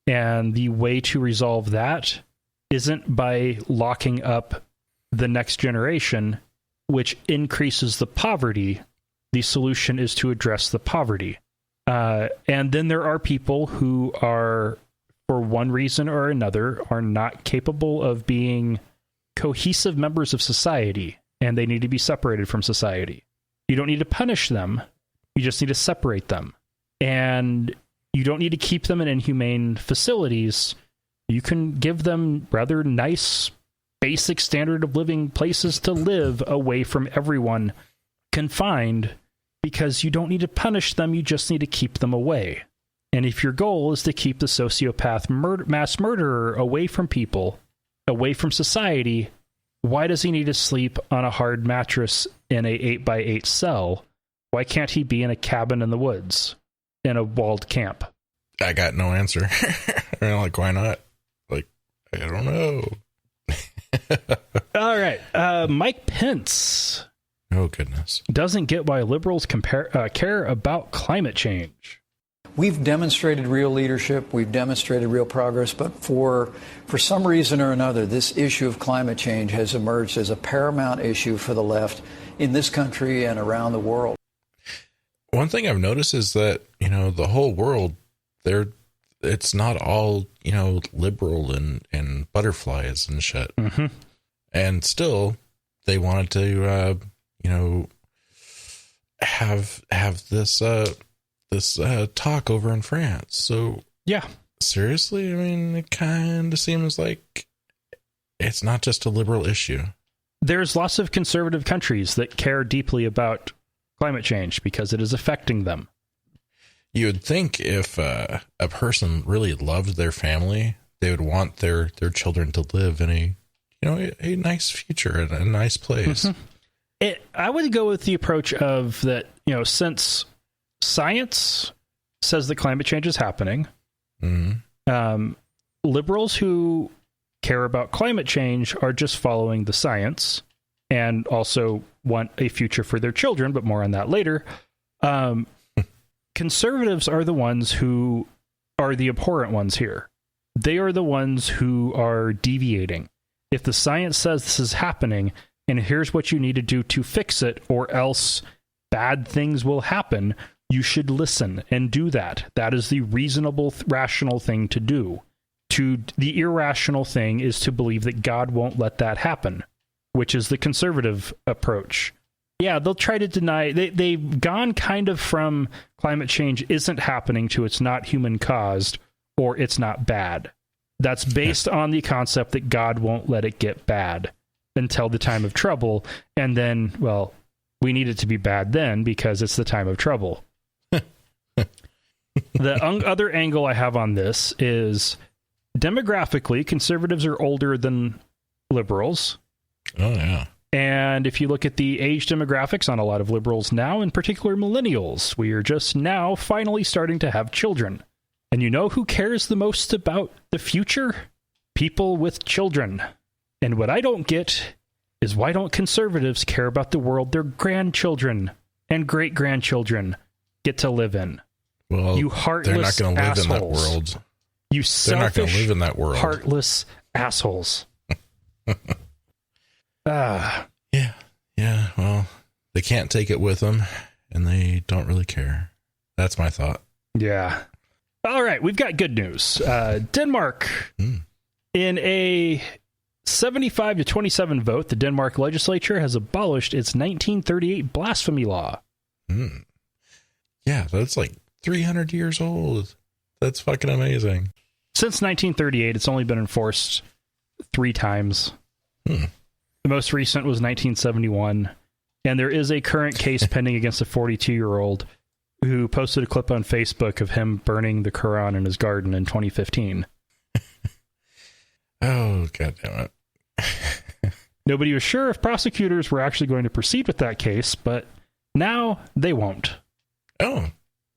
A: And the way to resolve that isn't by locking up the next generation, which increases the poverty. The solution is to address the poverty. And then there are people who are, for one reason or another, are not capable of being cohesive members of society, and they need to be separated from society. You don't need to punish them. You just need to separate them. And you don't need to keep them in inhumane facilities. You can give them rather nice, basic standard of living places to live away from everyone confined, because you don't need to punish them. You just need to keep them away. And if your goal is to keep the sociopath mass murderer away from people, away from society, why does he need to sleep on a hard mattress in a 8x8 cell? Why can't he be in a cabin in the woods, in a walled camp?
C: I got no answer. I mean, like, why not? Like, I don't know.
A: All right. Mike Pence.
C: Oh, goodness.
A: Doesn't get why liberals care about climate change.
E: We've demonstrated real leadership. We've demonstrated real progress. But for some reason or another, this issue of climate change has emerged as a paramount issue for the left in this country and around the world.
C: One thing I've noticed is that, the whole world, it's not all, liberal and butterflies and shit.
A: Mm-hmm.
C: And still, they wanted to, have this talk over in France. So
A: yeah,
C: seriously, I mean, it kind of seems like it's not just a liberal issue.
A: There's lots of conservative countries that care deeply about climate change because it is affecting them.
C: You would think if a person really loved their family, they would want their children to live in a nice future and a nice place.
A: Mm-hmm. I would go with the approach of that, since science says that climate change is happening, liberals who care about climate change are just following the science and also want a future for their children, but more on that later. Conservatives are the ones who are the abhorrent ones here. They are the ones who are deviating. If the science says this is happening, and here's what you need to do to fix it, or else bad things will happen, you should listen and do that. That is the reasonable, rational thing to do. The irrational thing is to believe that God won't let that happen, which is the conservative approach. Yeah, they'll try to deny. They've gone kind of from climate change isn't happening to it's not human caused or it's not bad. That's based on the concept that God won't let it get bad until the time of trouble. And then, well, we need it to be bad then because it's the time of trouble. The other angle I have on this is demographically, conservatives are older than liberals.
C: Oh, yeah.
A: And if you look at the age demographics on a lot of liberals now, in particular millennials, we are just now finally starting to have children. And you know who cares the most about the future? People with children. And what I don't get is why don't conservatives care about the world their grandchildren and great-grandchildren get to live in?
C: Well,
A: you heartless
C: they're not going to live
A: assholes.
C: in that world.
A: You
C: they're not going to live in that
A: selfish,
C: world.
A: heartless assholes.
C: Yeah. Well, they can't take it with them, and they don't really care. That's my thought.
A: Yeah. All right, we've got good news. Denmark, in a 75-27 vote, the Denmark legislature has abolished its 1938 blasphemy law.
C: Yeah, that's like 300 years old. That's fucking amazing.
A: Since 1938, it's only been enforced 3 times. The most recent was 1971, and there is a current case pending against a 42-year-old who posted a clip on Facebook of him burning the Quran in his garden in 2015.
C: Oh, God damn it.
A: Nobody was sure if prosecutors were actually going to proceed with that case, but now they won't.
C: Oh,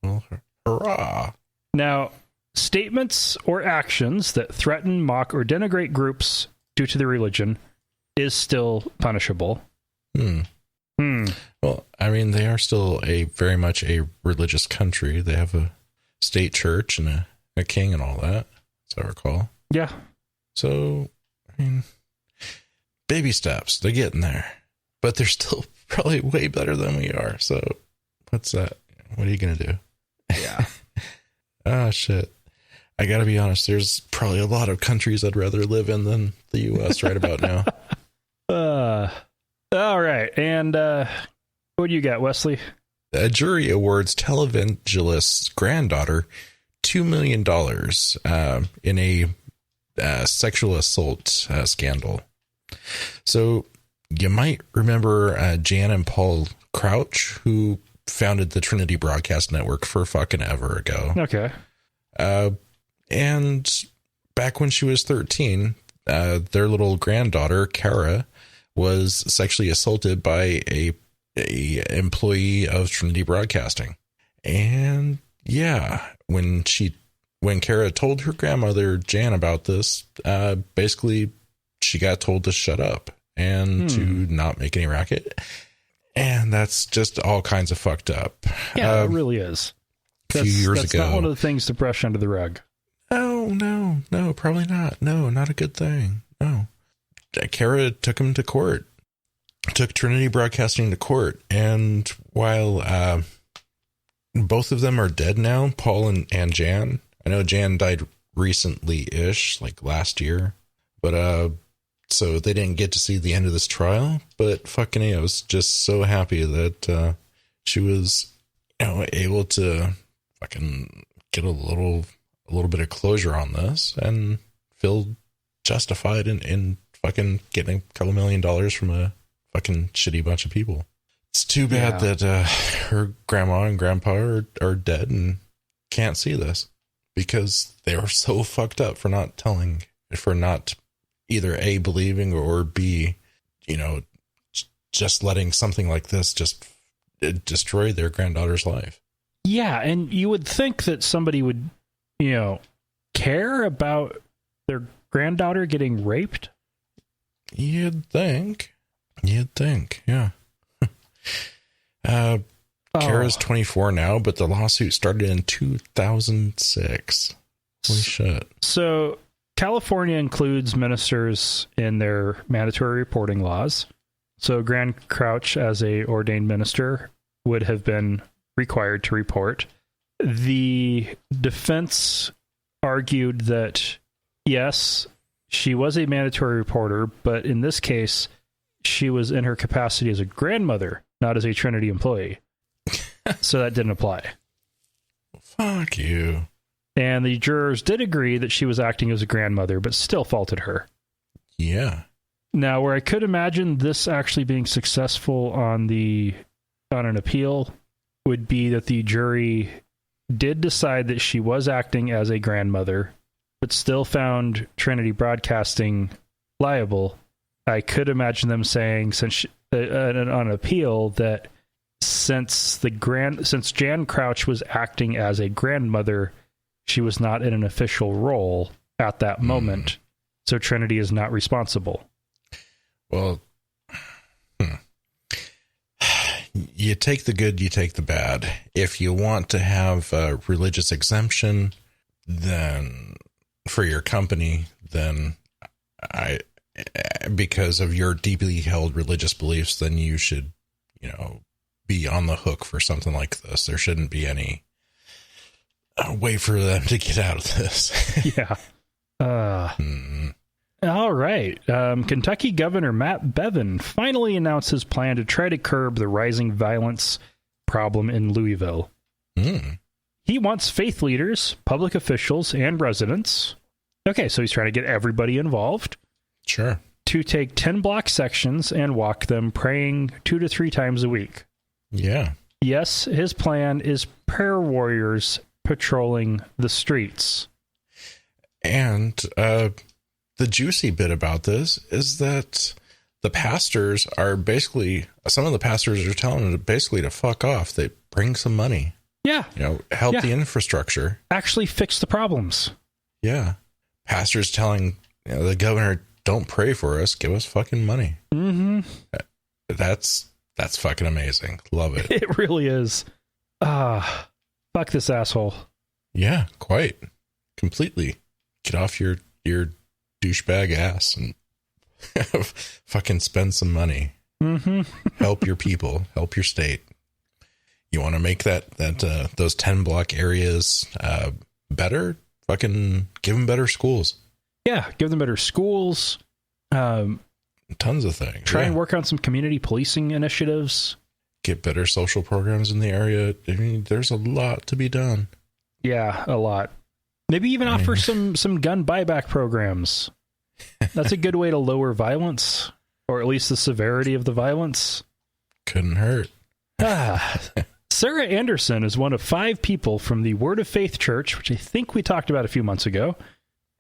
C: well, hurrah.
A: Now, statements or actions that threaten, mock, or denigrate groups due to their religion is still punishable.
C: Well, I mean, they are still very much a religious country. They have a state church and a king and all that, as I recall.
A: Yeah.
C: So, I mean, baby steps. They're getting there. But they're still probably way better than we are. So, what's that? What are you going to do?
A: Yeah.
C: Ah, shit. I got to be honest. There's probably a lot of countries I'd rather live in than the U.S. right about now.
A: All right. And what do you got, Wesley?
C: A jury awards televangelist's granddaughter $2 million in a sexual assault scandal. So you might remember Jan and Paul Crouch, who founded the Trinity Broadcast Network for fucking ever ago.
A: Okay.
C: And back when she was 13, their little granddaughter, Kara, was sexually assaulted by a employee of Trinity Broadcasting. And yeah, when Kara told her grandmother, Jan, about this, basically she got told to shut up and to not make any racket. And that's just all kinds of fucked up.
A: Yeah, it really is.
C: A few years
A: that's
C: ago.
A: Not one of the things to brush under the rug.
C: No, probably not. No, not a good thing. No. Kara took him to court. Took Trinity Broadcasting to court. And while both of them are dead now, Paul and Jan. I know Jan died recently-ish, like last year. But so they didn't get to see the end of this trial. But fucking I was just so happy that she was, able to fucking get a little bit of closure on this and feel justified in fucking getting a couple $1 million from a fucking shitty bunch of people. It's too bad that her grandma and grandpa are dead and can't see this because they were so fucked up for not either A, believing, or B, just letting something like this just destroy their granddaughter's life.
A: Yeah, and you would think that somebody would, care about their granddaughter getting raped.
C: You'd think, yeah. Kara's 24 now, but the lawsuit started in 2006. Holy shit.
A: So California includes ministers in their mandatory reporting laws. So Grand Crouch, as a ordained minister, would have been required to report. The defense argued that, yes, she was a mandatory reporter, but in this case, she was in her capacity as a grandmother, not as a Trinity employee. So that didn't apply.
C: Fuck you.
A: And the jurors did agree that she was acting as a grandmother, but still faulted her.
C: Yeah.
A: Now, where I could imagine this actually being successful on an appeal would be that the jury did decide that she was acting as a grandmother, but still found Trinity Broadcasting liable. I could imagine them saying, on appeal, that since Jan Crouch was acting as a grandmother, she was not in an official role at that moment, so Trinity is not responsible.
C: Well, you take the good, you take the bad. If you want to have a religious exemption, then for your company, then because of your deeply held religious beliefs, then you should, be on the hook for something like this. There shouldn't be any way for them to get out of this.
A: Yeah. All right. Kentucky Governor Matt Bevin finally announced his plan to try to curb the rising violence problem in Louisville. He wants faith leaders, public officials, and residents. Okay, so he's trying to get everybody involved.
C: Sure.
A: To take 10 block sections and walk them, praying 2 to 3 times a week.
C: Yeah.
A: Yes, his plan is prayer warriors patrolling the streets.
C: And the juicy bit about this is that the pastors are basically, some of the pastors are telling them basically to fuck off. They bring some money.
A: Yeah.
C: Help the infrastructure.
A: Actually fix the problems.
C: Yeah. Pastors telling the governor, don't pray for us. Give us fucking money.
A: Mm-hmm.
C: That's fucking amazing. Love it.
A: It really is. Fuck this asshole.
C: Yeah, quite. Completely. Get off your douchebag ass and fucking spend some money.
A: Mm-hmm.
C: Help your people. Help your state. You want to make those 10 block areas better? Fucking give them better schools.
A: Yeah, give them better schools.
C: Tons of things.
A: Try and work on some community policing initiatives.
C: Get better social programs in the area. I mean, there's a lot to be done.
A: Yeah, a lot. Maybe even offer some gun buyback programs. That's a good way to lower violence, or at least the severity of the violence.
C: Couldn't hurt.
A: Sarah Anderson is one of 5 people from the Word of Faith Church, which I think we talked about a few months ago.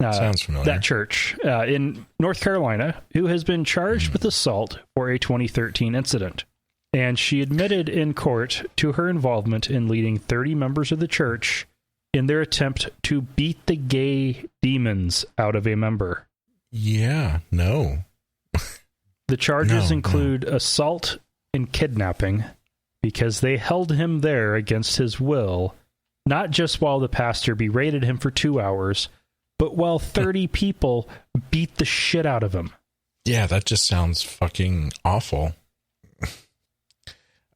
C: Sounds familiar.
A: That church in North Carolina, who has been charged with assault for a 2013 incident. And she admitted in court to her involvement in leading 30 members of the church in their attempt to beat the gay demons out of a member.
C: Yeah, no.
A: The charges include assault and kidnapping, because they held him there against his will, not just while the pastor berated him for 2 hours, but while 30 people beat the shit out of him.
C: Yeah, that just sounds fucking awful.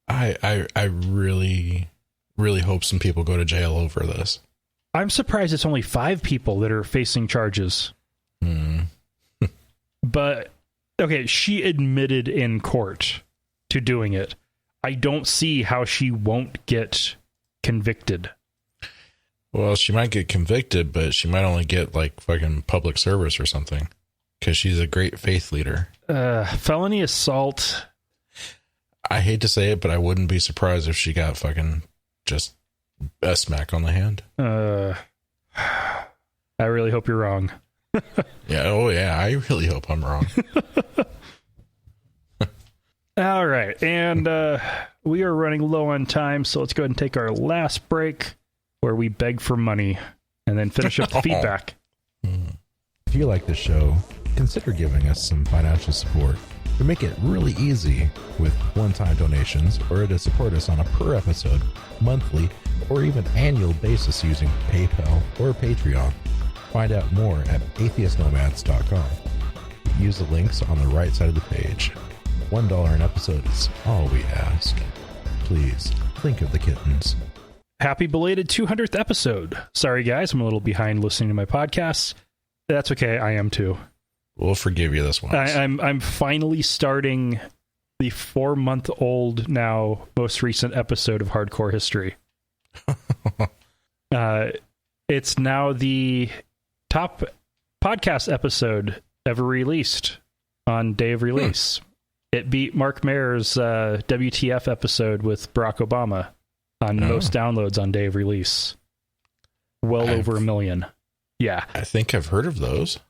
C: I really, really hope some people go to jail over this.
A: I'm surprised it's only 5 people that are facing charges. But, okay, she admitted in court to doing it. I don't see how she won't get convicted.
C: Well, she might get convicted, but she might only get like fucking public service or something, because she's a great faith leader.
A: Felony assault.
C: I hate to say it, but I wouldn't be surprised if she got fucking just a smack on the hand.
A: I really hope you're wrong.
C: Yeah. Oh yeah. I really hope I'm wrong.
A: All right. And we are running low on time, so let's go ahead and take our last break where we beg for money and then finish up the feedback.
D: If you like the show, consider giving us some financial support. We make it really easy with one-time donations, or to support us on a per episode, monthly, or even annual basis using PayPal or Patreon. Find out more at atheistnomads.com. Use the links on the right side of the page. $1 an episode is all we ask. Please, think of the kittens.
A: Happy belated 200th episode. Sorry, guys, I'm a little behind listening to my podcasts. That's okay. I am too.
C: We'll forgive you this once.
A: I'm finally starting the 4-month-old now most recent episode of Hardcore History. It's now the top podcast episode ever released on day of release. It beat Mark Mayer's WTF episode with Barack Obama on most downloads on day of release. Over 1 million. Yeah.
C: I think I've heard of those.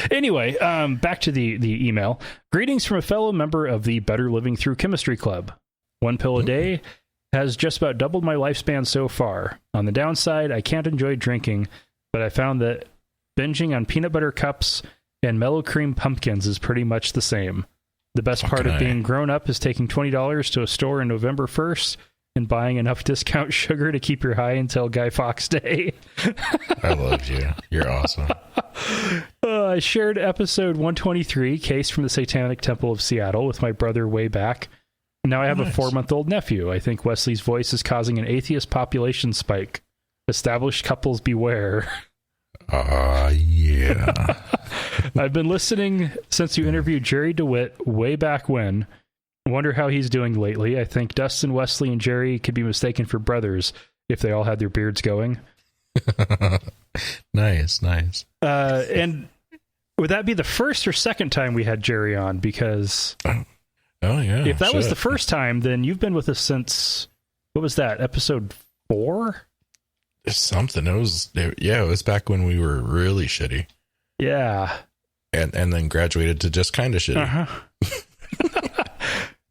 A: Anyway, back to the email. Greetings from a fellow member of the Better Living Through Chemistry Club. 1 pill a day has just about doubled my lifespan so far. On the downside, I can't enjoy drinking, but I found that binging on peanut butter cups and mellow cream pumpkins is pretty much the same. The best part of being grown up is taking $20 to a store on November 1st and buying enough discount sugar to keep your high until Guy Fawkes Day.
C: I love you. You're awesome.
A: I shared episode 123, Case from the Satanic Temple of Seattle, with my brother way back. Now I have a 4-month-old nephew. I think Wesley's voice is causing an atheist population spike. Established couples beware.
C: Yeah.
A: I've been listening since you interviewed Jerry DeWitt way back when. Wonder how he's doing lately. I think Dustin, Wesley, and Jerry could be mistaken for brothers if they all had their beards going.
C: Nice.
A: And would that be the first or second time we had Jerry on? Because
C: yeah,
A: if that was the first time, then you've been with us since, what was that, episode 4?
C: Something. It was back when we were really shitty.
A: Yeah.
C: And then graduated to just kind of shitty.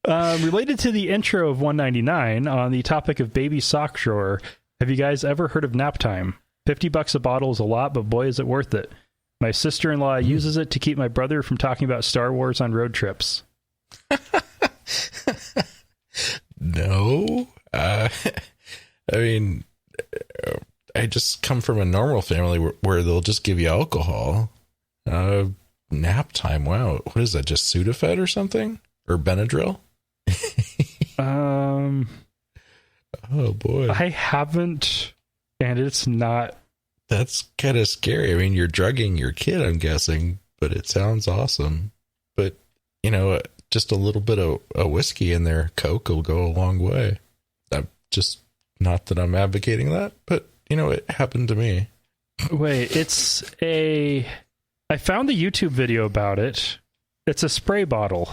A: Related to the intro of 199, on the topic of baby sock drawer, have you guys ever heard of nap time? $50 a bottle is a lot, but boy, is it worth it. My sister-in-law uses it to keep my brother from talking about Star Wars on road trips.
C: No. I mean, I just come from a normal family where they'll just give you alcohol. Nap time. Wow. What is that? Just Sudafed or something? Or Benadryl? Oh boy.
A: I haven't, and it's not.
C: That's kind of scary. I mean, you're drugging your kid, I'm guessing, but it sounds awesome. But, you know, just a little bit of a whiskey in there, Coke will go a long way. Just not that I'm advocating that, but, you know, it happened to me.
A: Wait, I found the YouTube video about it. It's a spray bottle.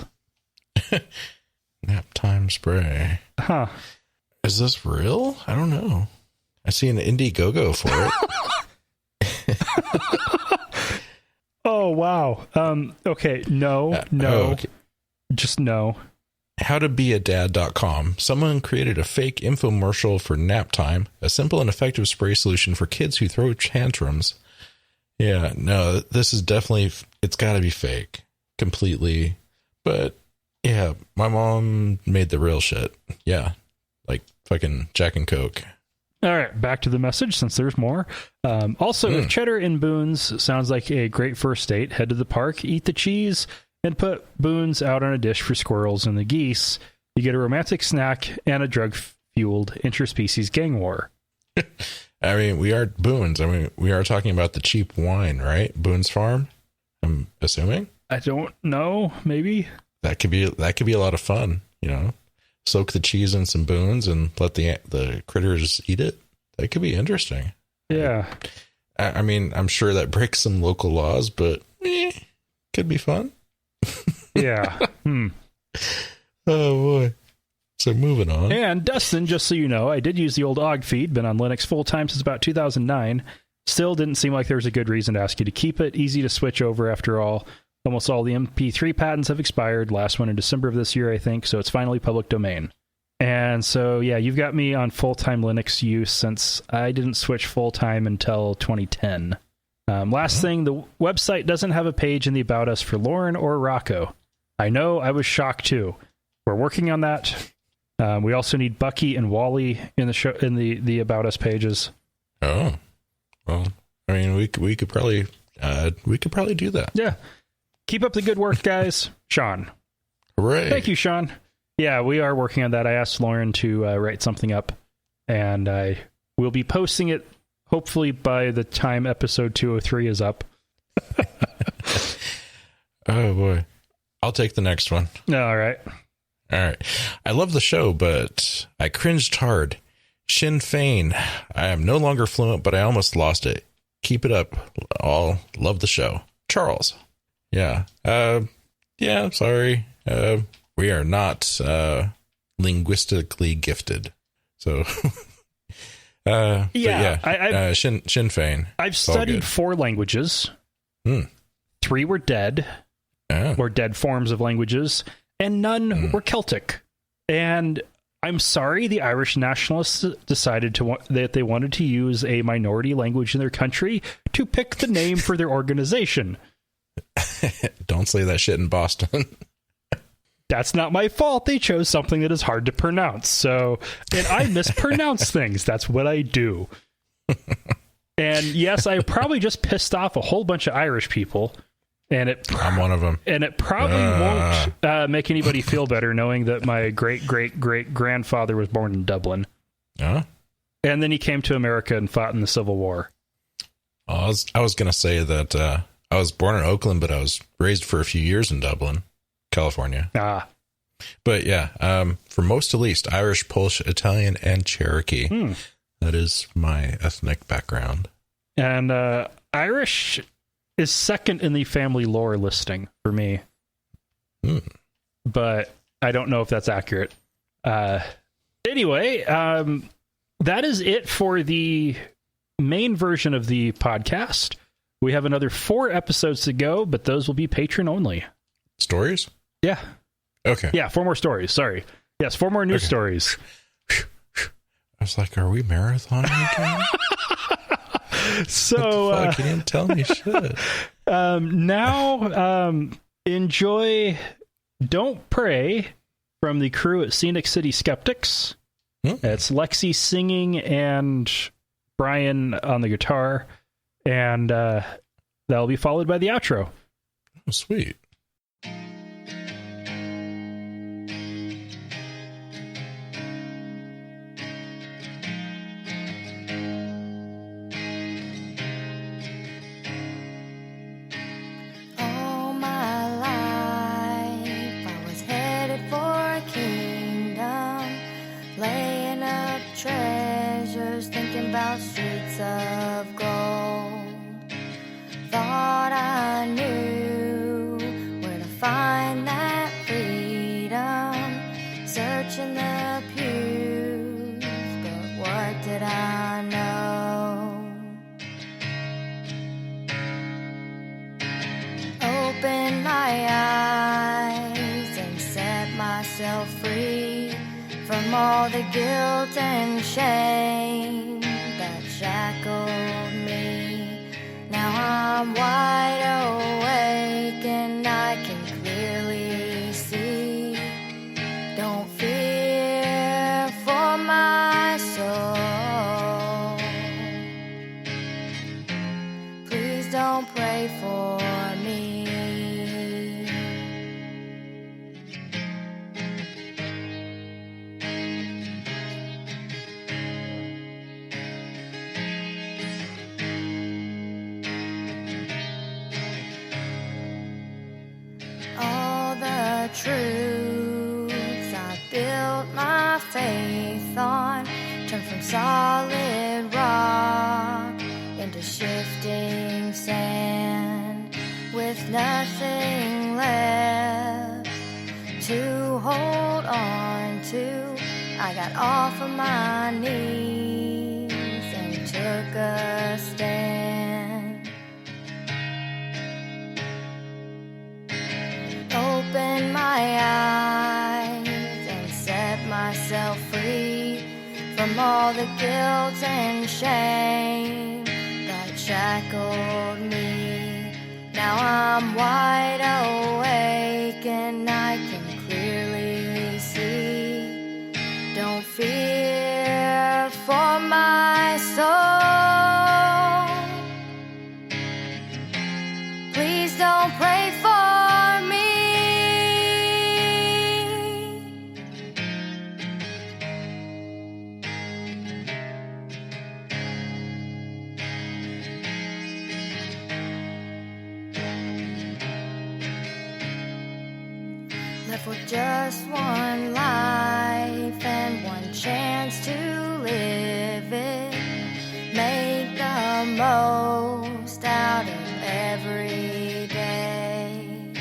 C: Nap time spray.
A: Huh.
C: Is this real? I don't know. I see an Indiegogo for it.
A: Oh, wow. Okay. No.
C: Okay.
A: Just no.
C: Howtobeadad.com. Someone created a fake infomercial for nap time, a simple and effective spray solution for kids who throw tantrums. Yeah, no, this is definitely, it's got to be fake. Completely. But, yeah, my mom made the real shit. Yeah, like fucking Jack and Coke.
A: All right, back to the message since there's more. If cheddar in Boone's sounds like a great first date, head to the park, eat the cheese, and put Boone's out on a dish for squirrels and the geese. You get a romantic snack and a drug-fueled interspecies gang war.
C: I mean, we are Boone's. I mean, we are talking about the cheap wine, right? Boone's Farm, I'm assuming.
A: I don't know. Maybe
C: that could be a lot of fun. You know, soak the cheese in some Boone's and let the critters eat it. That could be interesting.
A: Yeah.
C: I mean, I'm sure that breaks some local laws, but could be fun.
A: Yeah.
C: Oh boy. So moving on.
A: And Dustin, just so you know, I did use the old OG feed, been on Linux full time since about 2009. Still didn't seem like there was a good reason to ask you to keep it. Easy to switch over after all. Almost all the MP3 patents have expired. Last one in December of this year, I think. So it's finally public domain. And so, yeah, you've got me on full-time Linux use since I didn't switch full-time until 2010. Last thing, the website doesn't have a page in the About Us for Lauren or Rocco. I know, I was shocked too. We're working on that. We also need Bucky and Wally in the show, in the About Us pages.
C: Oh, well, I mean, we could probably do that.
A: Yeah. Keep up the good work, guys. Sean.
C: Hooray.
A: Thank you, Sean. Yeah, we are working on that. I asked Lauren to write something up, and I will be posting it hopefully by the time episode 203 is up.
C: Oh, boy. I'll take the next one.
A: All right.
C: I love the show, but I cringed hard. Sinn Fein. I am no longer fluent, but I almost lost it. Keep it up. All love the show. Charles. Yeah. Yeah, sorry. We are not linguistically gifted. So, Sinn Fein.
A: I've studied 4 languages. 3 were dead, or dead forms of languages, and none were Celtic. And I'm sorry, the Irish nationalists decided that they wanted to use a minority language in their country to pick the name for their organization.
C: Don't say that shit in Boston.
A: That's not my fault. They chose something that is hard to pronounce. So, and I mispronounce things. That's what I do. And yes, I probably just pissed off a whole bunch of Irish people. And
C: I'm one of them.
A: And it probably won't make anybody feel better knowing that my great-great-great-grandfather was born in Dublin.
C: And
A: then he came to America and fought in the Civil War.
C: I was going to say that I was born in Oakland, but I was raised for a few years in Dublin, California. But yeah, for most at least, Irish, Polish, Italian, and Cherokee. That is my ethnic background.
A: And Irish is second in the family lore listing for me. But I don't know if that's accurate. Anyway, that is it for the main version of the podcast. We have another 4 episodes to go, but those will be patron only.
C: Stories?
A: Yeah.
C: Okay.
A: Yeah, 4 more stories. Sorry. Yes, 4 more news stories.
C: I was like, are we marathoning again?
A: So,
C: what the fuck? You didn't tell me shit.
A: Now, enjoy Don't Pray from the crew at Scenic City Skeptics. It's Lexi singing and Brian on the guitar. And that'll be followed by the outro.
C: Oh, sweet.
F: All my life I was headed for a kingdom, laying up treasures, thinking about streets of gold. Thought I knew where to find that freedom, searching the pews, but what did I know? Open my eyes and set myself free from all the guilt and shame that shackled me. Now I'm wide awake and I can clearly see. Don't fear for my soul. Please don't pray for me. All the truths I built my faith on turned from solid rock into shifting sand, with nothing left to hold on to. I got off of my knees and took a stand. Open my eyes and set myself free from all the guilt and shame that shackled me. Now I'm wide awake and I can clearly see. Don't fear for my soul. Please don't pray for me. Left with just one life and one chance to live it. Make the most out of every day.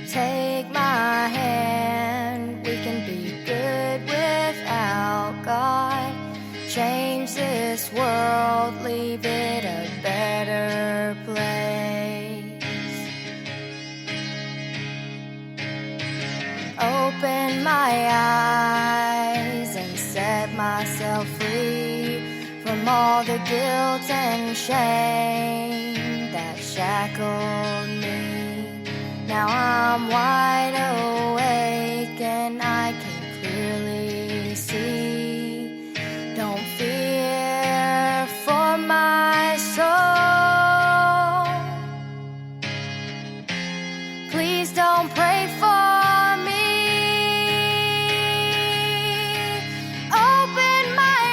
F: Take my hand, we can be good without God. Change this world, leave it a better place. Open my eyes and set myself free from all the guilt and shame that shackled me. Now I'm wide awake and I can clearly see. Don't fear for my soul. Please don't pray for me. Open my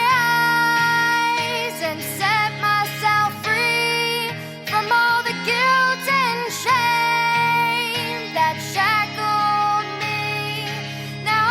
F: eyes and set myself free from all the guilt and shame that shackled me. Now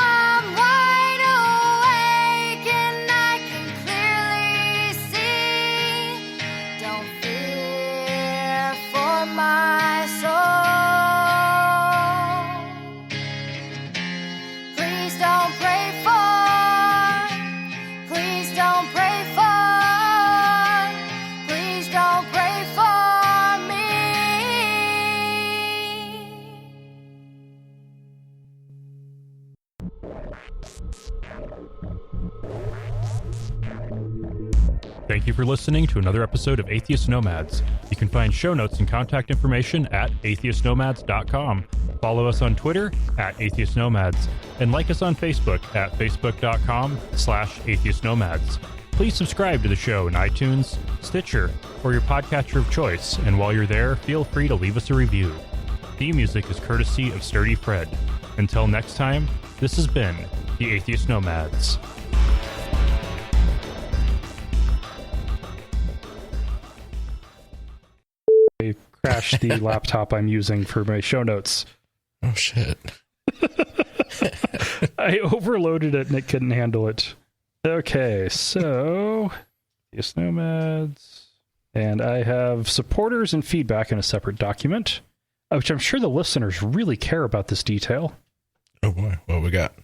G: Thank you for listening to another episode of Atheist Nomads. You can find show notes and contact information at atheistnomads.com. Follow us on Twitter at Atheist Nomads, and like us on Facebook at facebook.com/Atheist Nomads. Please subscribe to the show in iTunes, Stitcher, or your podcatcher of choice, and while you're there, feel free to leave us a review. Theme music is courtesy of Sturdy Fred. Until next time, this has been the Atheist Nomads.
A: I crashed the laptop I'm using for my show notes.
C: Oh, shit.
A: I overloaded it and it couldn't handle it. Okay, so Atheist Nomads. And I have supporters and feedback in a separate document, which I'm sure the listeners really care about this detail.
C: Oh, boy. What we got?